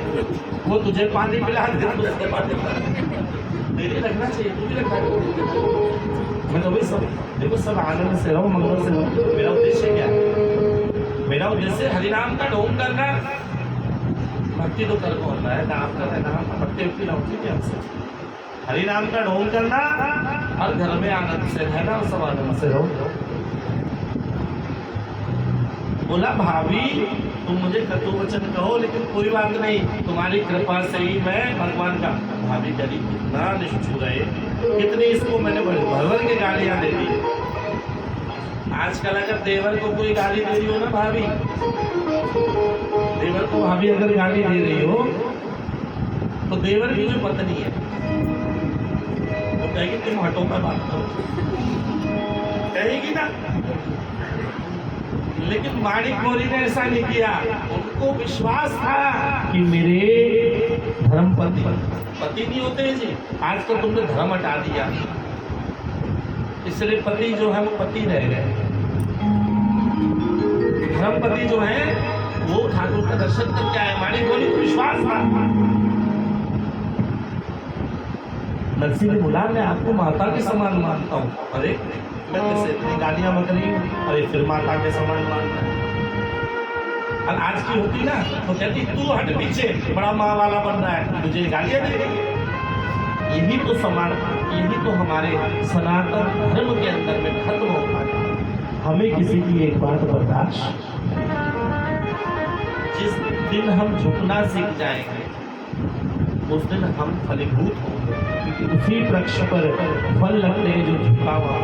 वो तुझे पानी पिला दे, तेरे रखना चाहिए, तू भी रखना चाहिए। मैं तो भाई सब देखो, सब आनंद से रहो, मंगल से रहो। मेरा उद्देश्य क्या है? मेरा उद्देश्य हरिनाम का ढोंग करना। भक्ति तो कर्म होता है, नाम का है नाम, भक्ति भक्ति ना होती है हमसे। हरिनाम का ढोंग करना और घर में आनंद से रहना और सब आनंद से रहो। बोला भाभी तुम मुझे कटु वचन कहो लेकिन कोई बात नहीं, तुम्हारी कृपा से ही मैं भगवान का। भाभी कह रही कितना निष्ठुर है, कितनी इसको मैंने भर भर के गालियां दे दी। आजकल अगर देवर को कोई गाली दे रही हो ना भाभी, देवर को भाभी अगर गाली दे रही हो तो देवर की जो पत्नी है वो कहेगी तुम हटो मैं बात करो, कहेगी ना। लेकिन माणिक गौरी ने ऐसा नहीं किया, उनको विश्वास था कि मेरे धर्म पति नहीं होते हैं जी, आज तो तुमने धर्म हटा दिया, इसलिए पति जो है वो पति रह गए। धर्मपति जो है वो ठाकुर का दर्शन करके आए। माणिक गौरी को विश्वास था। नरसिंह ने बोला मैं आपको माता के समान मानता हूँ। अरे मैं कैसे इतनी गालियां मत रही हूँ, अरे फिर माता के समान मानता है। और आज की होती ना तो कहती तू हट पीछे, बड़ा माँ वाला बन रहा है, मुझे गालियां दे रही है। यही तो समान, यही तो हमारे सनातन धर्म के अंदर में खत्म होता है। हमें किसी की एक बात बर्दाश्त, जिस दिन हम झुकना सीख जाएंगे उस दिन हम फलीभूत होंगे, क्योंकि उसी वृक्ष पर फल लगते हैं जो झुका हुआ।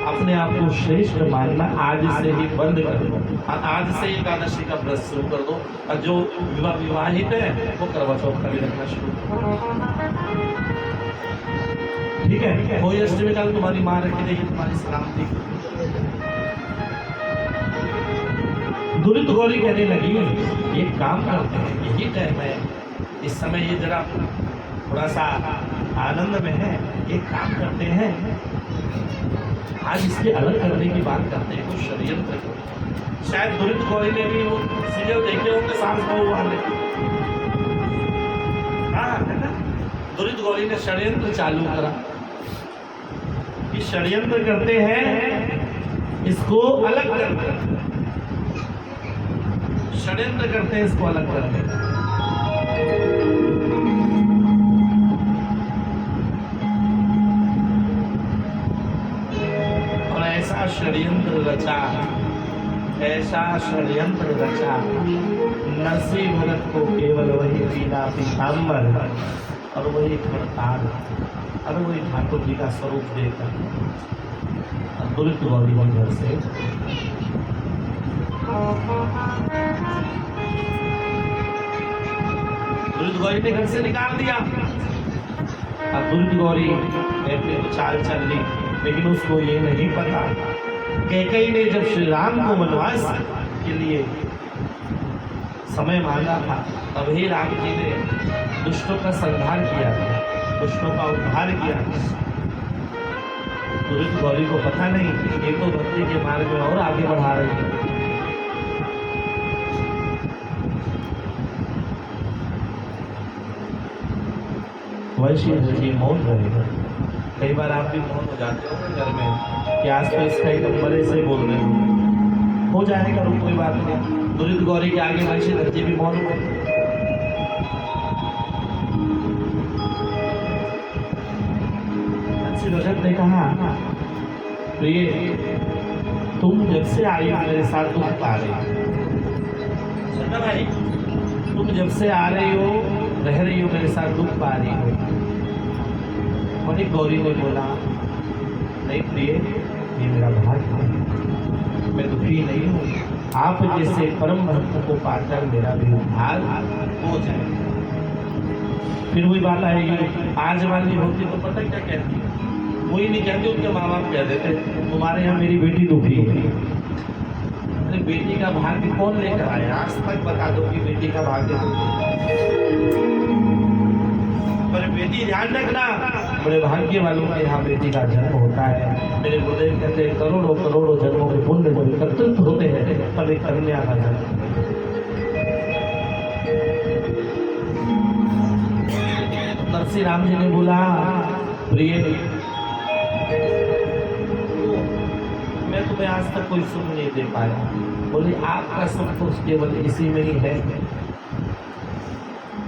अपने आप को श्रेष्ठ मानना आज से ही बंद कर दो, आज से एकादशी का व्रत शुरू कर दो, और जो विवाहित है वो करवा चौथ का भी रखना शुरू करो। ठीक है, कोई अष्टमी काल तुम्हारी माँ रखी देगी, तुम्हारी सलामती। दुरित गौरी कहने लगी एक काम करते हैं, यही टाइम है, इस समय ये जरा थोड़ा सा आनंद में है, एक काम करते हैं आज इसके अलग करने की बात करते हैं, कुछ षड्यंत्र करो। शायद दुरित गौरी ने भी वो सीरियल देखे होंगे सास बहू वाले, हाँ है ना। दुरित गौरी ने षड्यंत्र चालू करा कि षड्यंत्र करते हैं इसको अलग करते हैं, षड्यंत्र करते हैं इसको अलग करते हैं। और ऐसा षड्यंत्र रचा, ऐसा षड्यंत्र रचा, नरसिंह भरत को केवल वही पीला पीताम्बर और वही खड़ताल और वही ठाकुर जी का स्वरूप देकर दुरित गौरी घर से दुरित गौरी ने घर से निकाल दिया। अब दुरित गौरी अपनी तो चाल चल ली, लेकिन उसको ये नहीं पता कैकेयी ने जब श्री राम को वनवास के लिए समय मांगा था, तभी राम जी ने दुष्टों का संहार किया, दुष्टों का उद्धार किया। दुरित गौरी को पता नहीं, ये तो भक्ति के मार्ग में और आगे बढ़ा रही है। वैश्य जी मौन रहे। कई बार आप भी मौन हो जाते हो घर में कि आज तो इसका एक बड़े से बोल रहे हो जाएगा, कोई बात नहीं। दुरित गौरी के आगे वैश्य जी भी मौन हो। रजत ने कहा प्रिय तुम जब से आई हो मेरे साथ दुख पा रही हो, भाई तुम जब से आ रही हो रह रही हो मेरे साथ दुख पा रही हो। वही गौरी ने बोला नहीं प्रिय ये मेरा भाग्य है, मैं दुखी नहीं हूँ, आप जैसे परम भक्त को पाकर मेरा भी उद्धार हो जाए। फिर वही बात आएगी, आज वाली होती तो पता क्या कहती है, वही नहीं कहते, उनके माँ बाप कह देते तुम्हारे यहाँ मेरी बेटी दुखी है। अरे बेटी का भाग्य कौन लेकर आया, आज तक बता दो कि बेटी का भाग्य। पर बेटी ध्यान रखना, बड़े भाग्य वालों के यहाँ बेटी का जन्म होता है। मेरे गुरुदेव कहते हैं करोड़ों करोड़ों जन्मों के पुण्य को एकत्रित होते हैं पर एक कन्या का जन्म। नरसिंह राम जी ने बोला प्रिय मैं तुम्हें आज तक कोई सुख नहीं दे पाया। बोले आपका सुख तो केवल इसी में ही है।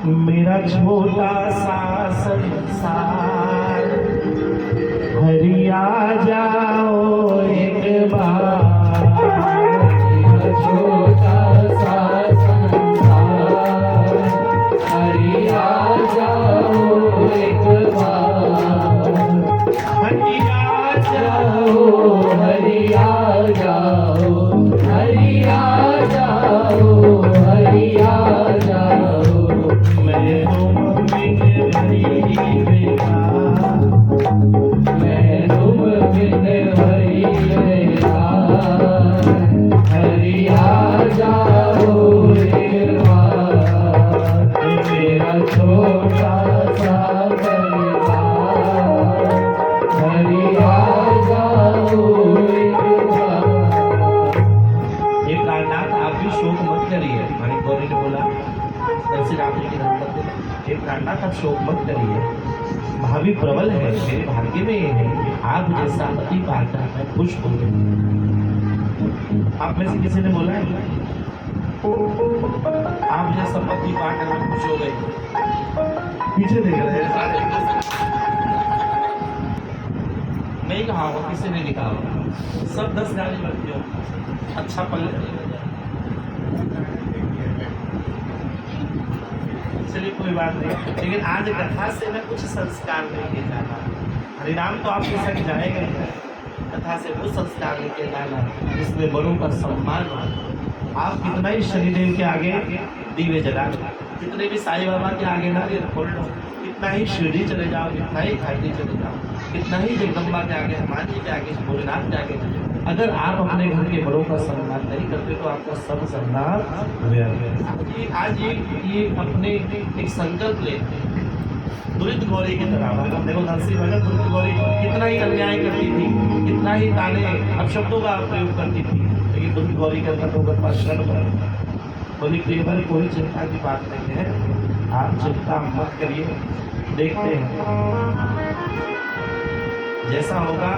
मेरा छोटा सा संसार हरि आ जाओ एक बार, मेरा छोटा
बिन हरि मेरा हरि आ जाओ एक बार मेरा छोटा सा परिवार हरि आ जाओ एक बार।
ये प्राणनाथ आप भी शोक मत करिए। मानिक गौरी ने बोला नरसिंह राम जी की धर्मपत्नी ने, ये प्राणनाथ आप शोक मत करिए, भाभी प्रबल है, मेरे भाग्य में ये है आप जैसा पति पाकर मैं खुश हो गई। आप में से किसी ने बोला है आप जैसा पति पाकर मैं खुश हो गई? पीछे देख रहे हैं सारे। नहीं कहा होगा, किसी ने नहीं कहा होगा, सब 10 गाली बनती हो। अच्छा पल्ले चलिए कोई बात नहीं, लेकिन आज कथा से मैं कुछ संस्कार लेके जाना। हरिनाम तो आपके संग जाएगा ही, कथा से वो संस्कार लेके जाना जिसमें बड़ों का सम्मान हो। आप कितना ही शनिदेव के आगे दीवे जला लो, कितने भी साईं बाबा के आगे नारियल फोड़ लो, कितना ही शिरडी चले जाओ, कितना ही खाटी चले जाओ, कितना ही जगदम्बा के आगे, हनुमान जी के आगे, भोलेनाथ के आगे, अगर आप अपने घर के बड़ों का सम्मान नहीं करते तो आपका सब सम्मान व्यर्थ है। आज ये अपने एक संकल्प ले, दुरित गौरी की तरह। देखो नरसिंह भगत दुरित गौरी कितना ही अन्याय करती थी, कितना ही ताने अपशब्दों का प्रयोग करती थी, लेकिन दुरित गौरी के अंदर लोगों का शरण कर बोली केवल कोई चिंता की बात नहीं है, आप चिंता मत करिए, देखते हैं जैसा होगा,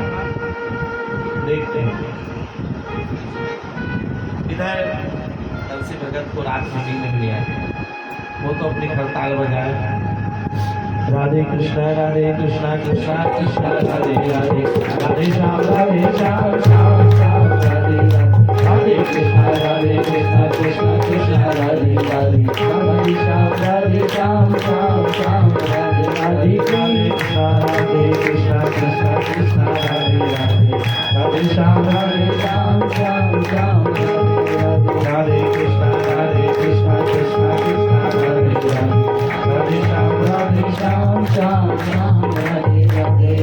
देखते हैं। इधर नरसिंह भगत को रात में नींद नहीं आई, वो तो अपनी खड़ताल बजाए राधे कृष्णा कृष्णा कृष्णा राधे राधे राधे श्याम श्याम श्याम राधे राधे कृष्णा कृष्णा कृष्णा राधे राधे राधे श्याम श्याम श्याम राधे राधे राधे कृष्णा कृष्णा राधे राधे राधे श्याम श्याम श्याम राधे कृष्णा कृष्णा कृष्णा राधे राधे राधे श्याम श्याम राधे राधे।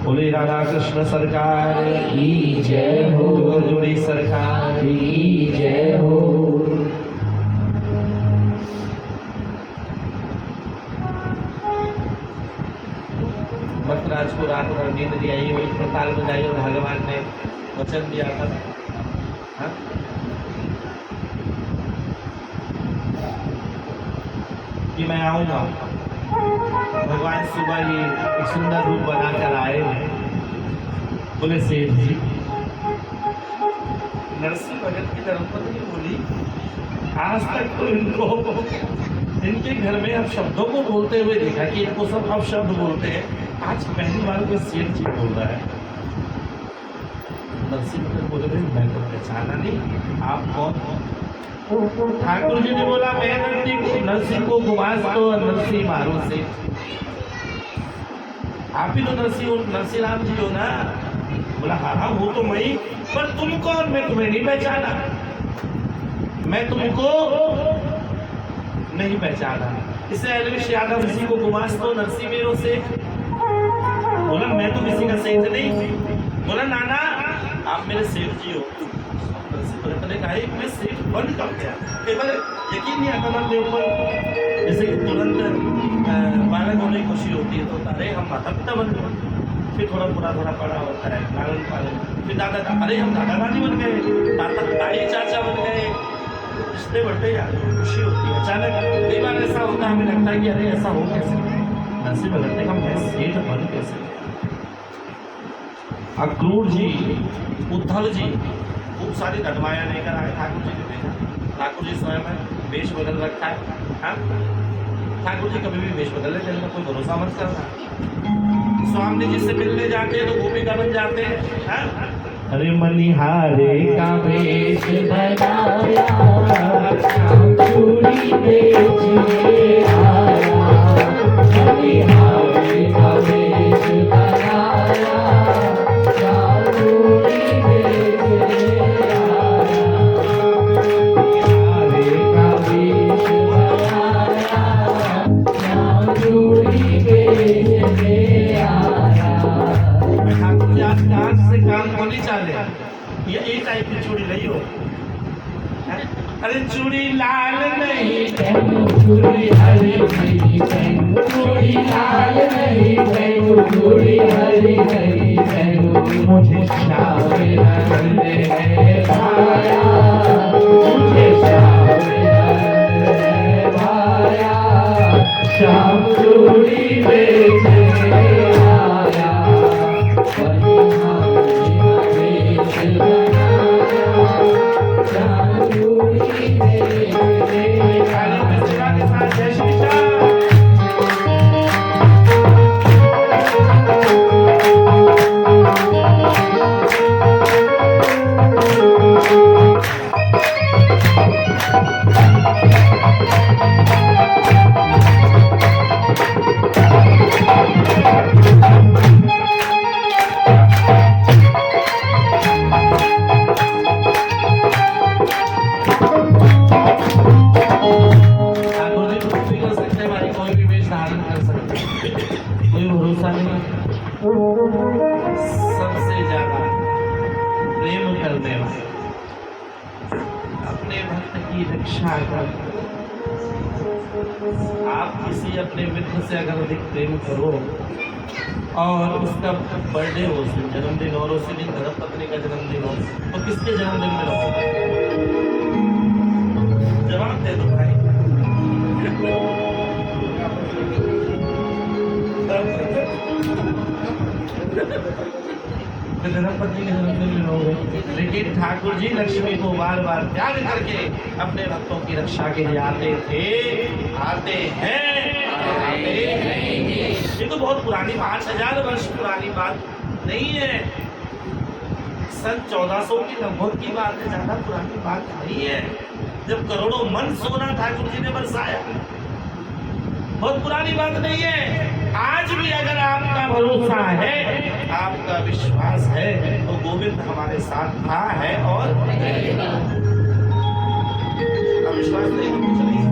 बोले राधा कृष्ण सरकार की जय हो, जोड़ी सरकार की जय हो। भक्तराज को रात भर नींद नहीं आई, वही खड़ताल बजाई और भगवान ने वचन दिया था, हाँ? कि मैं आऊंगा। भगवान सुबह ही एक सुंदर रूप बनाकर आए। बोले सेठ जी, नरसिंह भगत की धर्मपत्नी बोली आज तक तो इनको इनके घर में अब शब्दों को बोलते हुए देखा कि इनको सब अब शब्द बोलते हैं, आज पहली बार कोई सेठ जी बोल रहा है। नरसिंह भगत बोले मैं तो पहचाना नहीं, आप कौन? ठाकुर जी ने बोला मैं नरसिंह को गुमास तो नरसिंह मारो से, आप ही तो नरसिंह राम जी हो ना? बोला हाँ वो तो मैं, पर तुम कौन? मैं तुम्हें नहीं पहचाना, मैं तुमको नहीं पहचाना। इससे एलविश यादव किसी को गुमास तो नरसिंह मेरो से। बोला मैं तो किसी का सेठ नहीं। बोला नाना आप मेरे सेठ जी हो। मैं सेठ बन कब गया? केवल यकीन नहीं आता ना अपने ऊपर, जैसे कि तुरंत बालक होने की खुशी होती है तो अरे हम माता पिता बन गए, फिर थोड़ा बड़ा होता है लालन पालन, फिर दादा अरे हम दादा दादी बन गए, ताई चाचा बन गए, रिश्ते बढ़ते जा रहे, खुशी होती है। अचानक कई बार ऐसा होता है, हमें लगता है कि अरे ऐसा हो कैसे? नरसिंह भगत ने कहा मैं सेठ बन कैसे? अक्रूर जी, उद्धव जी खूब सारी धनमाया लेकर आए, ठाकुर जी ने देखा, ठाकुर जी स्वयं वेश बदल रखा है, हाँ? ठाकुर जी कभी भी वेश बदल लेते हैं, कोई भरोसा मत करना। स्वामी जी से मिलने जाते हैं तो गोपिका बन जाते हैं, हाँ? अरे मनिहारे का वेश बनाया, चूड़ी बेचने आया, मनिहारे का वेश बनाया, चूड़ी बेचने आया, काम को नहीं चाले ये टाइप की चूड़ी नहीं हो। अरे चूड़ी लाल नहीं
पहनू, चूड़ी हरी नहीं पहनू, चूड़ी लाल नहीं पहनू, चूड़ी हरी नहीं पहनू, मुझे श्याम रंग है भाया, मुझे श्याम रंग है भाया, श्याम चूड़ी बेचने आया, वही हमने बेच बनाया, श्याम चूड़ी बेचने
काली मिश्रा के साथ जय श्री श्याम। सबसे ज्यादा प्रेम करने वाले अपने भक्त की रक्षा कर। आप किसी अपने मित्र से अगर अधिक प्रेम करो और उसका बर्थडे हो, उस दिन जन्मदिन और उसी दिन धर्मपत्नी का जन्मदिन हो, तो किसके जन्मदिन में रहो? जवाब दे दो भाई। धर्मपत्नी के जन्मदिन में रहोगे, लेकिन ठाकुर जी लक्ष्मी को बार बार त्याग करके अपने भक्तों की रक्षा के लिए आते थे, आते हैं, आते रहेंगे। ये तो बहुत पुरानी 5000 वर्ष पुरानी बात नहीं है, सन 1400 की नब्बत की बात है, ज्यादा पुरानी बात नहीं है, जब करोड़ों मन सोना ठाकुर जी ने बरसाया। बहुत पुरानी बात नहीं है। आज भी अगर आपका भरोसा है, आपका विश्वास है, तो गोविंद हमारे साथ था, है और अब विश्वास नहीं तो कुछ नहीं।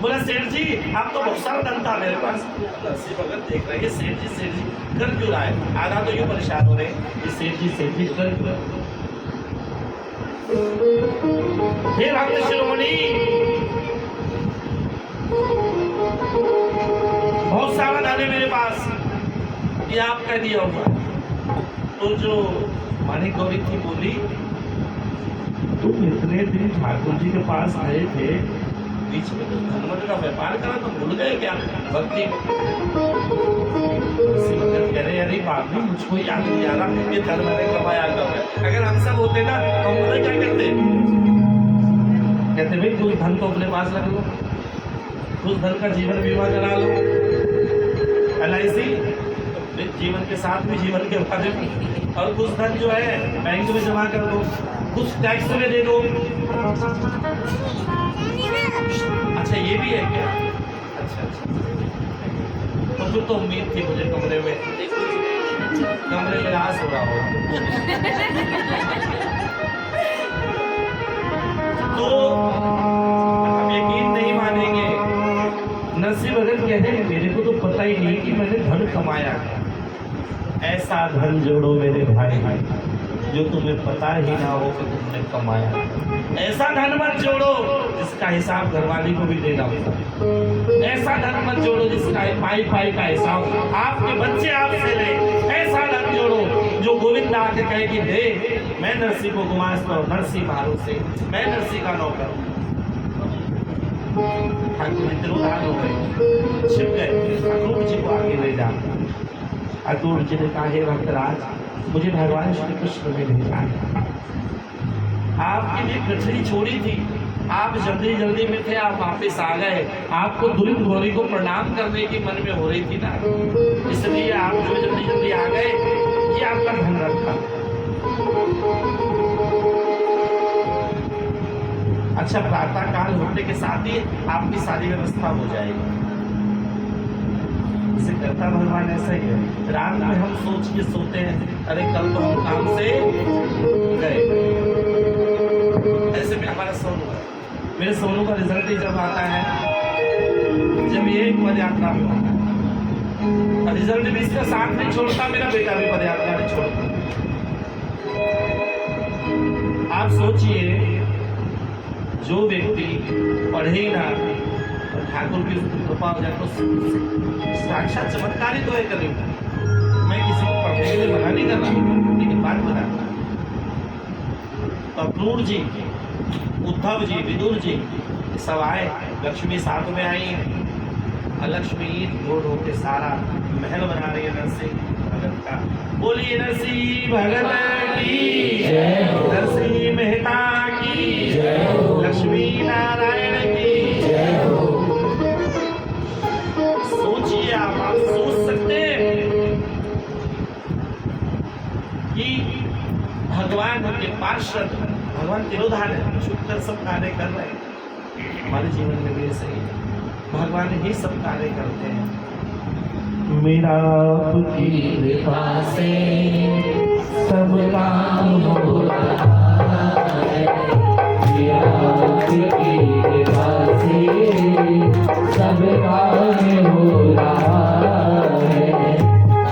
बोला सेठ जी आप तो बहुत सारा धन था मेरे पास। लस्सी भगत देख रहे हैं सेठ जी कर क्यों रहा है? आधा तो यूँ परेशान हो रहे कि सेठ जी कर क्यों रहे? हे भक्त शिरोमणि, बहुत सारा धन है मेरे पास, ये आपका दिया हुआ। तो जो मानिक गौरी थी बोली, तुम इतने दिन ठाकुर जी के पास आए थे, बीच में तो धनवत का व्यापार करा तो भूल गए क्या भक्ति? कह रहे अरे बाप रे मुझको याद नहीं आ रहा ये धन मैंने कमाया कब है। अगर हम सब होते ना तो हम पता क्या करते? कहते भाई कुछ धन तो अपने पास रख लो, कुछ धन का जीवन बीमा करा लो, LIC जीवन के साथ भी जीवन के बाद में, और कुछ धन जो है बैंक में जमा कर दो, कुछ टैक्स में दे दो। अच्छा ये भी है क्या? अच्छा तो फिर तो उम्मीद थी मुझे कमरे में रास हो रहा होगा। तो आप यकीन नहीं मानेंगे, नरसिंह भगत कहते हैं मेरे को तो पता ही नहीं कि मैंने धन कमाया है। ऐसा धन जोड़ो मेरे भाई जो तुम्हें पता ही ना हो कि तुमने कमाया। ऐसा धन मत जोड़ो जिसका हिसाब घरवाली को भी देना होगा। ऐसा धन मत जोड़ो जिसका पाई का हिसाब आपके बच्चे आपसे ले। ऐसा धन जोड़ो जो गोविंद आके कहे कि दे मैं नरसिंह को गुमास्ता हूँ, नरसिंह मारू से मैं नरसिंह का नौकर हूँ। ठाकुर जी तिरोधान हो गए, छिप गए, अक्रूर जी को आगे ले जा। अक्रूर जी ने कहा हे भक्तराज मुझे भगवान श्री कृष्ण ने भेजा है, आपके लिए गठरी छोड़ी थी, आप जल्दी में थे, आप वापिस आ गए। आपको दुलित गौरी को प्रणाम करने की मन में हो रही थी ना, इसलिए आप जो जल्दी आ गए। ये आपका धन रखा। अच्छा प्रातः काल होने के साथ ही आपकी सारी व्यवस्था हो जाएगी। इसे करता भगवान ऐसा ही है। रात में हम सोच के सोते हैं अरे कल तो हम काम से गए। ऐसे में हमारा सोनू है, मेरे सोनू का रिजल्ट ही जब आता है जब ये एक पद यात्रा में होता है, रिजल्ट भी इसका साथ नहीं छोड़ता, मेरा बेटा भी पदयात्रा नहीं छोड़ता। आप सोचिए, जो व्यक्ति पढ़े ही ना, ठाकुर की कृपा हो जाए तो साक्षात चमत्कार ही तो है करेगा। मैं किसी को पढ़ने के लिए मना नहीं कर रहा, लेकिन बात बता रहा। तो अक्रूर जी, उद्धव जी, विदुर जी सब आए, लक्ष्मी साथ में आई है। लक्ष्मी ढो ढो के सारा महल बना रही है नरसिंह भगत का। बोलिए नरसिंह भगत की
जय हो,
नरसिंह मेहता की
जय हो,
लक्ष्मी नारायण की
जय हो।
सोचिए, आप सोच सकते हैं कि भगवान के पार्षद, भगवान तिरोधान है, छुपकर सब कार्य कर रहे हैं। हमारे जीवन में भी ऐसे ही भगवान ही सब कार्य करते हैं। मेरा आपकी
कृपा से सब काम हो रहा है, मेरा आपकी कृपा से सब काम हो रहा है।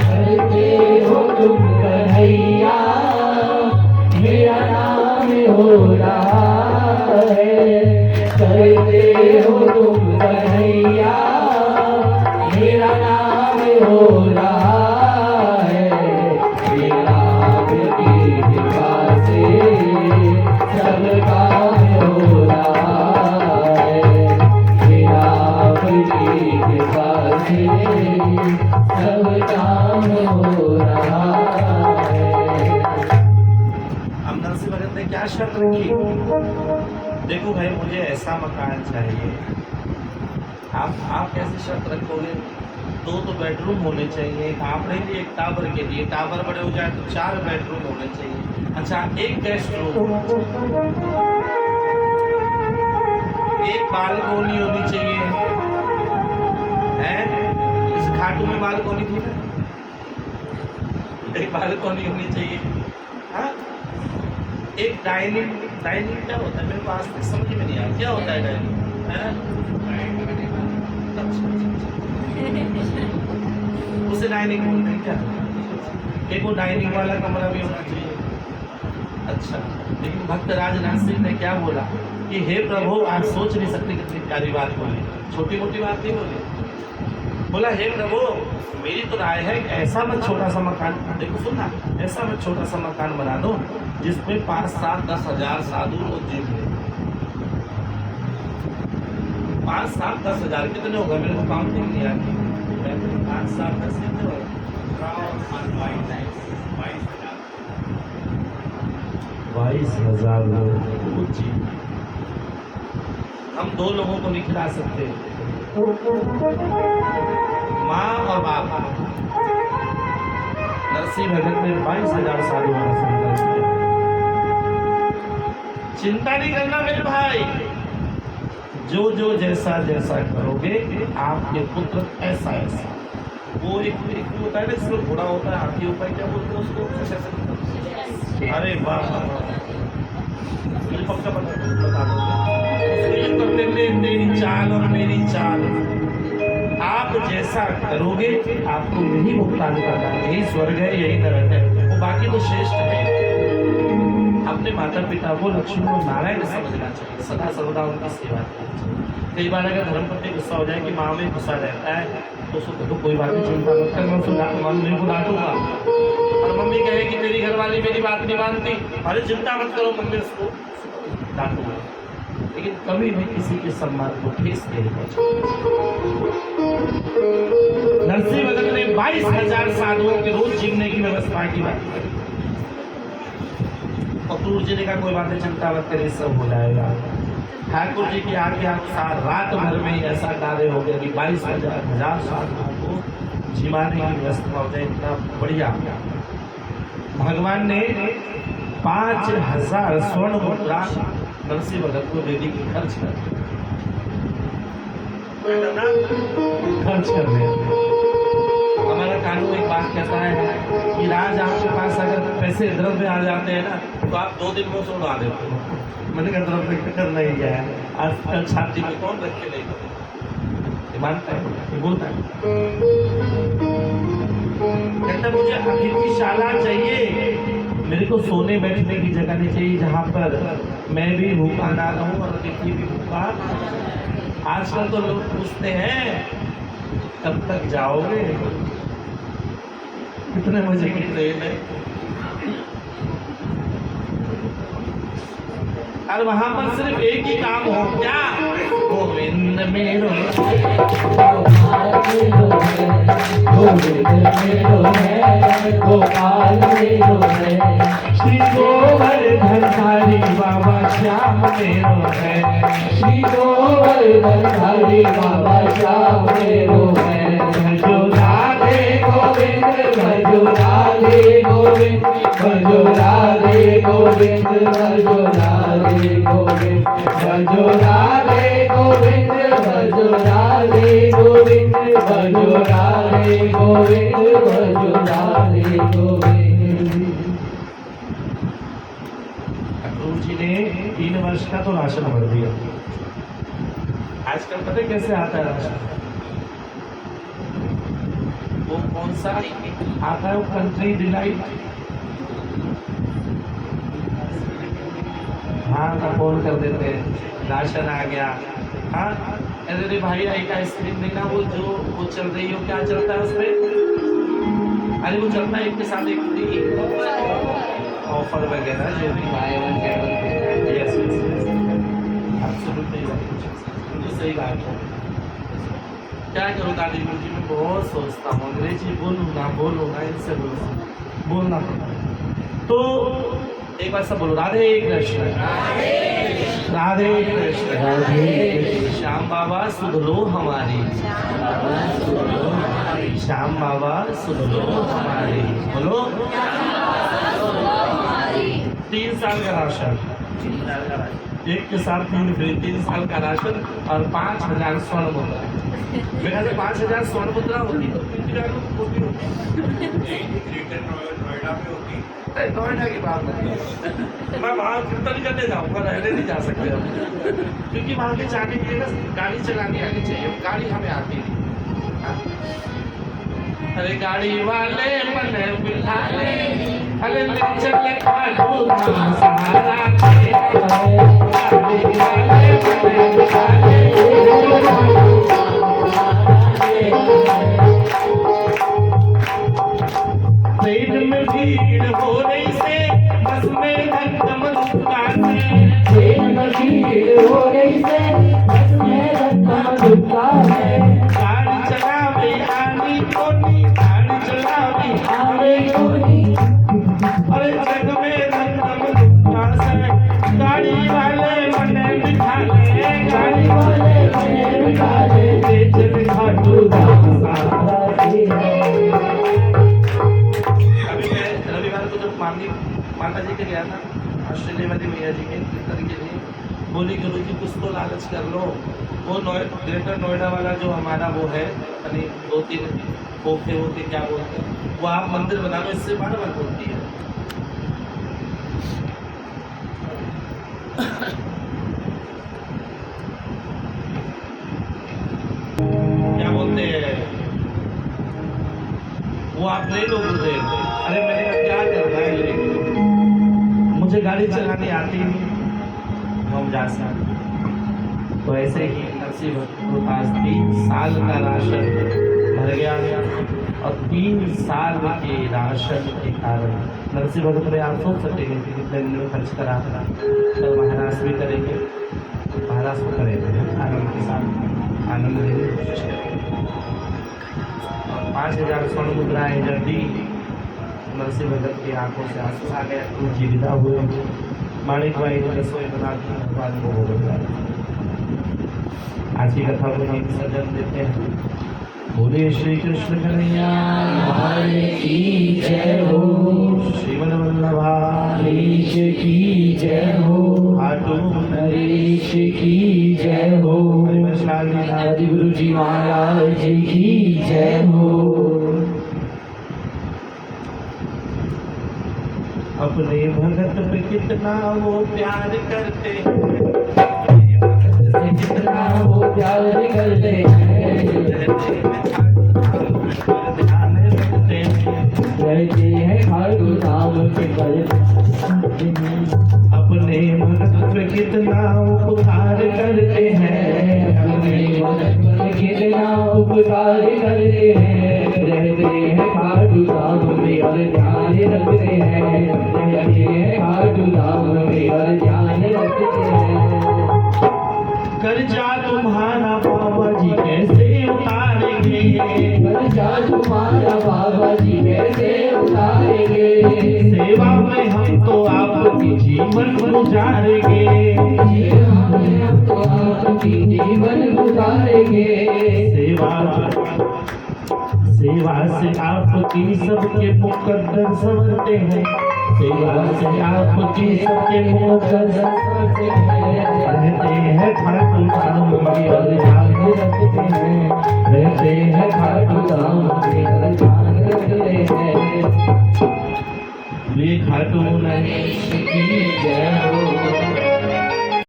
करते हो तुम कन्हैया, मेरा नाम हो रहा है। करते हो तुम कन्हैया, मेरा नाम हो रहा है। मेरा आपकी कृपा से सब काम हो रहा है। मेरा आपकी कृपा से सब काम हो रहा है।
हम नरसिंह भगत ने क्या शर्त रखी? देखो भाई, मुझे ऐसा मकान चाहिए। आप कैसे शर्त रखोगे? 2 बेडरूम होने चाहिए, एक आपने लिए, एक टावर के लिए। टावर बड़े हो जाए तो 4 बेडरूम होने चाहिए। अच्छा, एक गेस्ट रूम, एक बालकोनी होनी चाहिए, है? इस खाटू में बालकोनी थी ना, एक बालकोनी होनी चाहिए। हाँ, एक डाइनिंग क्या होता है? मेरे को आज तक समझ में नहीं आया क्या होता है डाइनिंग। उसे डाइनिंग बोलते हैं क्या? एक वो डाइनिंग वाला कमरा भी होना चाहिए। अच्छा, लेकिन भक्त राजनाथ सिंह ने क्या बोला कि हे प्रभु, आप सोच नहीं सकते कितनी प्यारी बात बोली, छोटी मोटी बात नहीं बोली। बोला, हे प्रभु, मेरी तो राय है कि ऐसा मत छोटा सा मकान, देखो सुनना, ऐसा मत छोटा सा मकान बना दो जिसमें 5, 7, 10 हजार साधु लोग जीव। 5, 7, 10 हजार कितने होगा? मेरे को काउंटिंग नहीं आती। 5, 7, 10 कितने होगा? 22,000 लोग जी। हम 2 लोगों को नहीं खिला सकते, माँ और बाप। नरसिंह भगत ने 22,000 साधुओं का संकल्प किया। चिंता नहीं करना मेरे भाई, जो जैसा जैसा करोगे आपके पुत्र ऐसा ऐसा। वो एक होता है ना, जिसमें घोड़ा होता है, हाथी होता है, क्या बोलते हैं उसको? अरे वाह, मुझे पक्का बता दो। तेरी चाल और मेरी चाल, आप जैसा करोगे आपको यही भुगतान करना है। यही स्वर्ग है, यही नरक है, वो बाकी तो श्रेष्ठ है। अपने माता पिता को, लक्ष्मी को नारायण समझना चाहिए, सदा सर्वदा उनकी सेवा करनी चाहिए। कई बार अगर धर्मपति गुस्सा हो जाए कि माँ में गुस्सा रहता है तो उसको तो कोई बात नहीं, चिंता मत कर, मैं उसको मम्मी को डांटूंगा। और मम्मी कहे कि मेरी घरवाली मेरी बात नहीं मानती, अरे चिंता मत करो, मम्मी उसको डांटूंगा। लेकिन कभी भी किसी के सम्मान को ठेस नहीं पहुंचा। नरसिंह भगत ने 22,000 साधुओं के रोज जीवने की व्यवस्था की बात करी। अक्रूर जी ने कहा, कोई बात नहीं, चिंता मत करिए, सब हो जाएगा। ठाकुर जी की आज्ञा अनुसार रात भर में ही ऐसा कार्य हो गया कि 22,000 साधुओं को जिमाने की व्यवस्था हो जाए। इतना बढ़िया भगवान ने 5,000 स्वर्ण मुद्रा नरसिंह भगत को वेदी की खर्च कर दिया। हमारा कानून एक बात कहता है कि राज आपके पास अगर पैसे द्रव्य आ जाते हैं ना तो आप 2 दिन में उसको उड़ा देते हो। मैंने कहा द्रव्य करना ही गया है, आजकल छाती में कौन रख के नहीं मानता है, बोलता है। कहता मुझे अतिथिशाला चाहिए, मेरे को सोने बैठने की जगह नहीं चाहिए जहाँ पर मैं भी भूखा ना रहूं और अतिथि भी भूखा। आजकल तो लोग पूछते हैं कब तक जाओगे, कितने बजे की ट्रेन है, और वहां पर सिर्फ एक ही काम हो क्या, गोविंद मेरो
गोविंद मेरो है, गोपाल मेरो है,
श्री गोवर्धनधारी बाबा श्याम मेरो है,
श्री गोवर्धनधारी बाबा श्याम मेरो है। भजो राधे गोविंद, भजो राधे गोविंद, भजो राधे गोविंद, भजो राधे गोविंद, भजो राधे गोविंद, भजो राधे गोविंद, भजो राधे गोविंद, भजो राधे गोविंद।
गुरु जी ने 3 वर्ष का तो राशन भर दिया। आजकल पता है कैसे आता है राशन, वो कौन सा आता है, वो कंट्री डिलाइट, हाँ का फोन कर देते हैं राशन आ गया। हाँ अरे भाई एक आइसक्रीम देना, वो चल रही हो, क्या चलता है उसमें, अरे वो चलता है एक के साथ एक फ्री ऑफर वगैरह जो भी by one get one. Yes absolutely सही बात है। क्या करूँ दादी जी, मैं बहुत सोचता हूँ अंग्रेजी बोलूँ ना इनसे बोलना तो एक बार सब बोलो, राधे कृष्ण राधे कृष्ण
राधे कृष्ण।
श्याम बाबा सुध लो हमारी, श्याम बाबा सुध लो हमारी, बोलो 3 साल का राशन, एक के साथ 3 फ्री, 3 साल का राशन और 5,000 स्वर्ण मुद्रा। मेरे ख्याल से 5,000 स्वर्ण मुद्रा होती तो नोएडा की बात नहीं, मैं वहाँ कीर्तन करने जाऊँगा, रहने नहीं जा सकते हम, क्योंकि वहाँ के जाने के लिए ना गाड़ी चलानी आनी चाहिए, गाड़ी हमें आती नहीं। हाँ? अरे गाड़ी वाले मने बिठा ले, अरे ले चल खालू ना सहारा दे, गाड़ी वाले मने बिठा ले, ट्रेन में भीड़ हो रही से, बस में धक्कम धुक्का से,
ट्रेन में भीड़ हो रही से, बस में धक्कम धुक्का है,
गाड़ी चलावे आनी कोनी, गाड़ी चलावे
आवे कोनी,
अरे जग में धक्कम धुक्का से, गाड़ी वाले मने बिठा ले,
गाड़ी वाले मने बिठा ले,
ले चल खाटू धाम सहारा दे। अभी मैं रविवार को जब माता जी के गया था, ऑस्ट्रेलिया वाली भैया जी के कीर्तन के लिए, बोली गुरु जी कुछ तो लालच कर लो, वो ग्रेटर नोएडा वाला जो हमारा वो है, यानी 2-3 पोखे होते क्या बोलते हैं, वो आप मंदिर बना लो, इससे बार होती है। क्या बोलते हैं वो, आप ले लो गुरुदेव। अरे मैंने कहा क्या करना है, ले मुझे गाड़ी चलानी आती नहीं, हम जा सकते। तो ऐसे ही नरसिंह भक्त के पास 3 साल का राशन भर गया, और 3 साल के राशन के कारण नरसिंह भक्त में आप सोच सकते हैं कि कितने दिन में खर्च करा, तो महाराज भी करेंगे, महाराज को करेंगे आनंद के साथ, आनंद लेने की कोशिश करेंगे। और 5,000 स्वर्ण मुद्राएं जब दी, नरसिंह भगत की आंखों से आंसू आ गया, तो जीविता हुए, माणिक भाई ने रसोई बना दी, भगवान को भोग लगाया। आज की कथा को हम विसर्जन देते हैं। बोले श्री कृष्ण कन्हैया लाल की जय हो, श्रीमन वल्लभाधीश की जय हो, आटो नरेश की जय हो, आदि गुरु जी महाराज की जय हो। अपने भगत पे कितना वो प्यार करते हैं,
कितना वो प्यार करते हैं,
ध्यान रखते हैं,
तुम्हारा बाबा जी कैसे उतारेंगे।
सेवा में हम तो आपकी जीवन गुजारेंगे।
सेवा में हम तो आपकी जीवन गुजारेंगे।
सेवा से आपकी सबके मुकद्दर संवरते हैं। सेवा से आपकी सबके मुकद्दर संवरते हैं। रहते हैं खाटू धाम में और जान रखते हैं।
रहते हैं खाटू धाम में और जान रखते हैं।
वे खाटू नरेश की जय हो।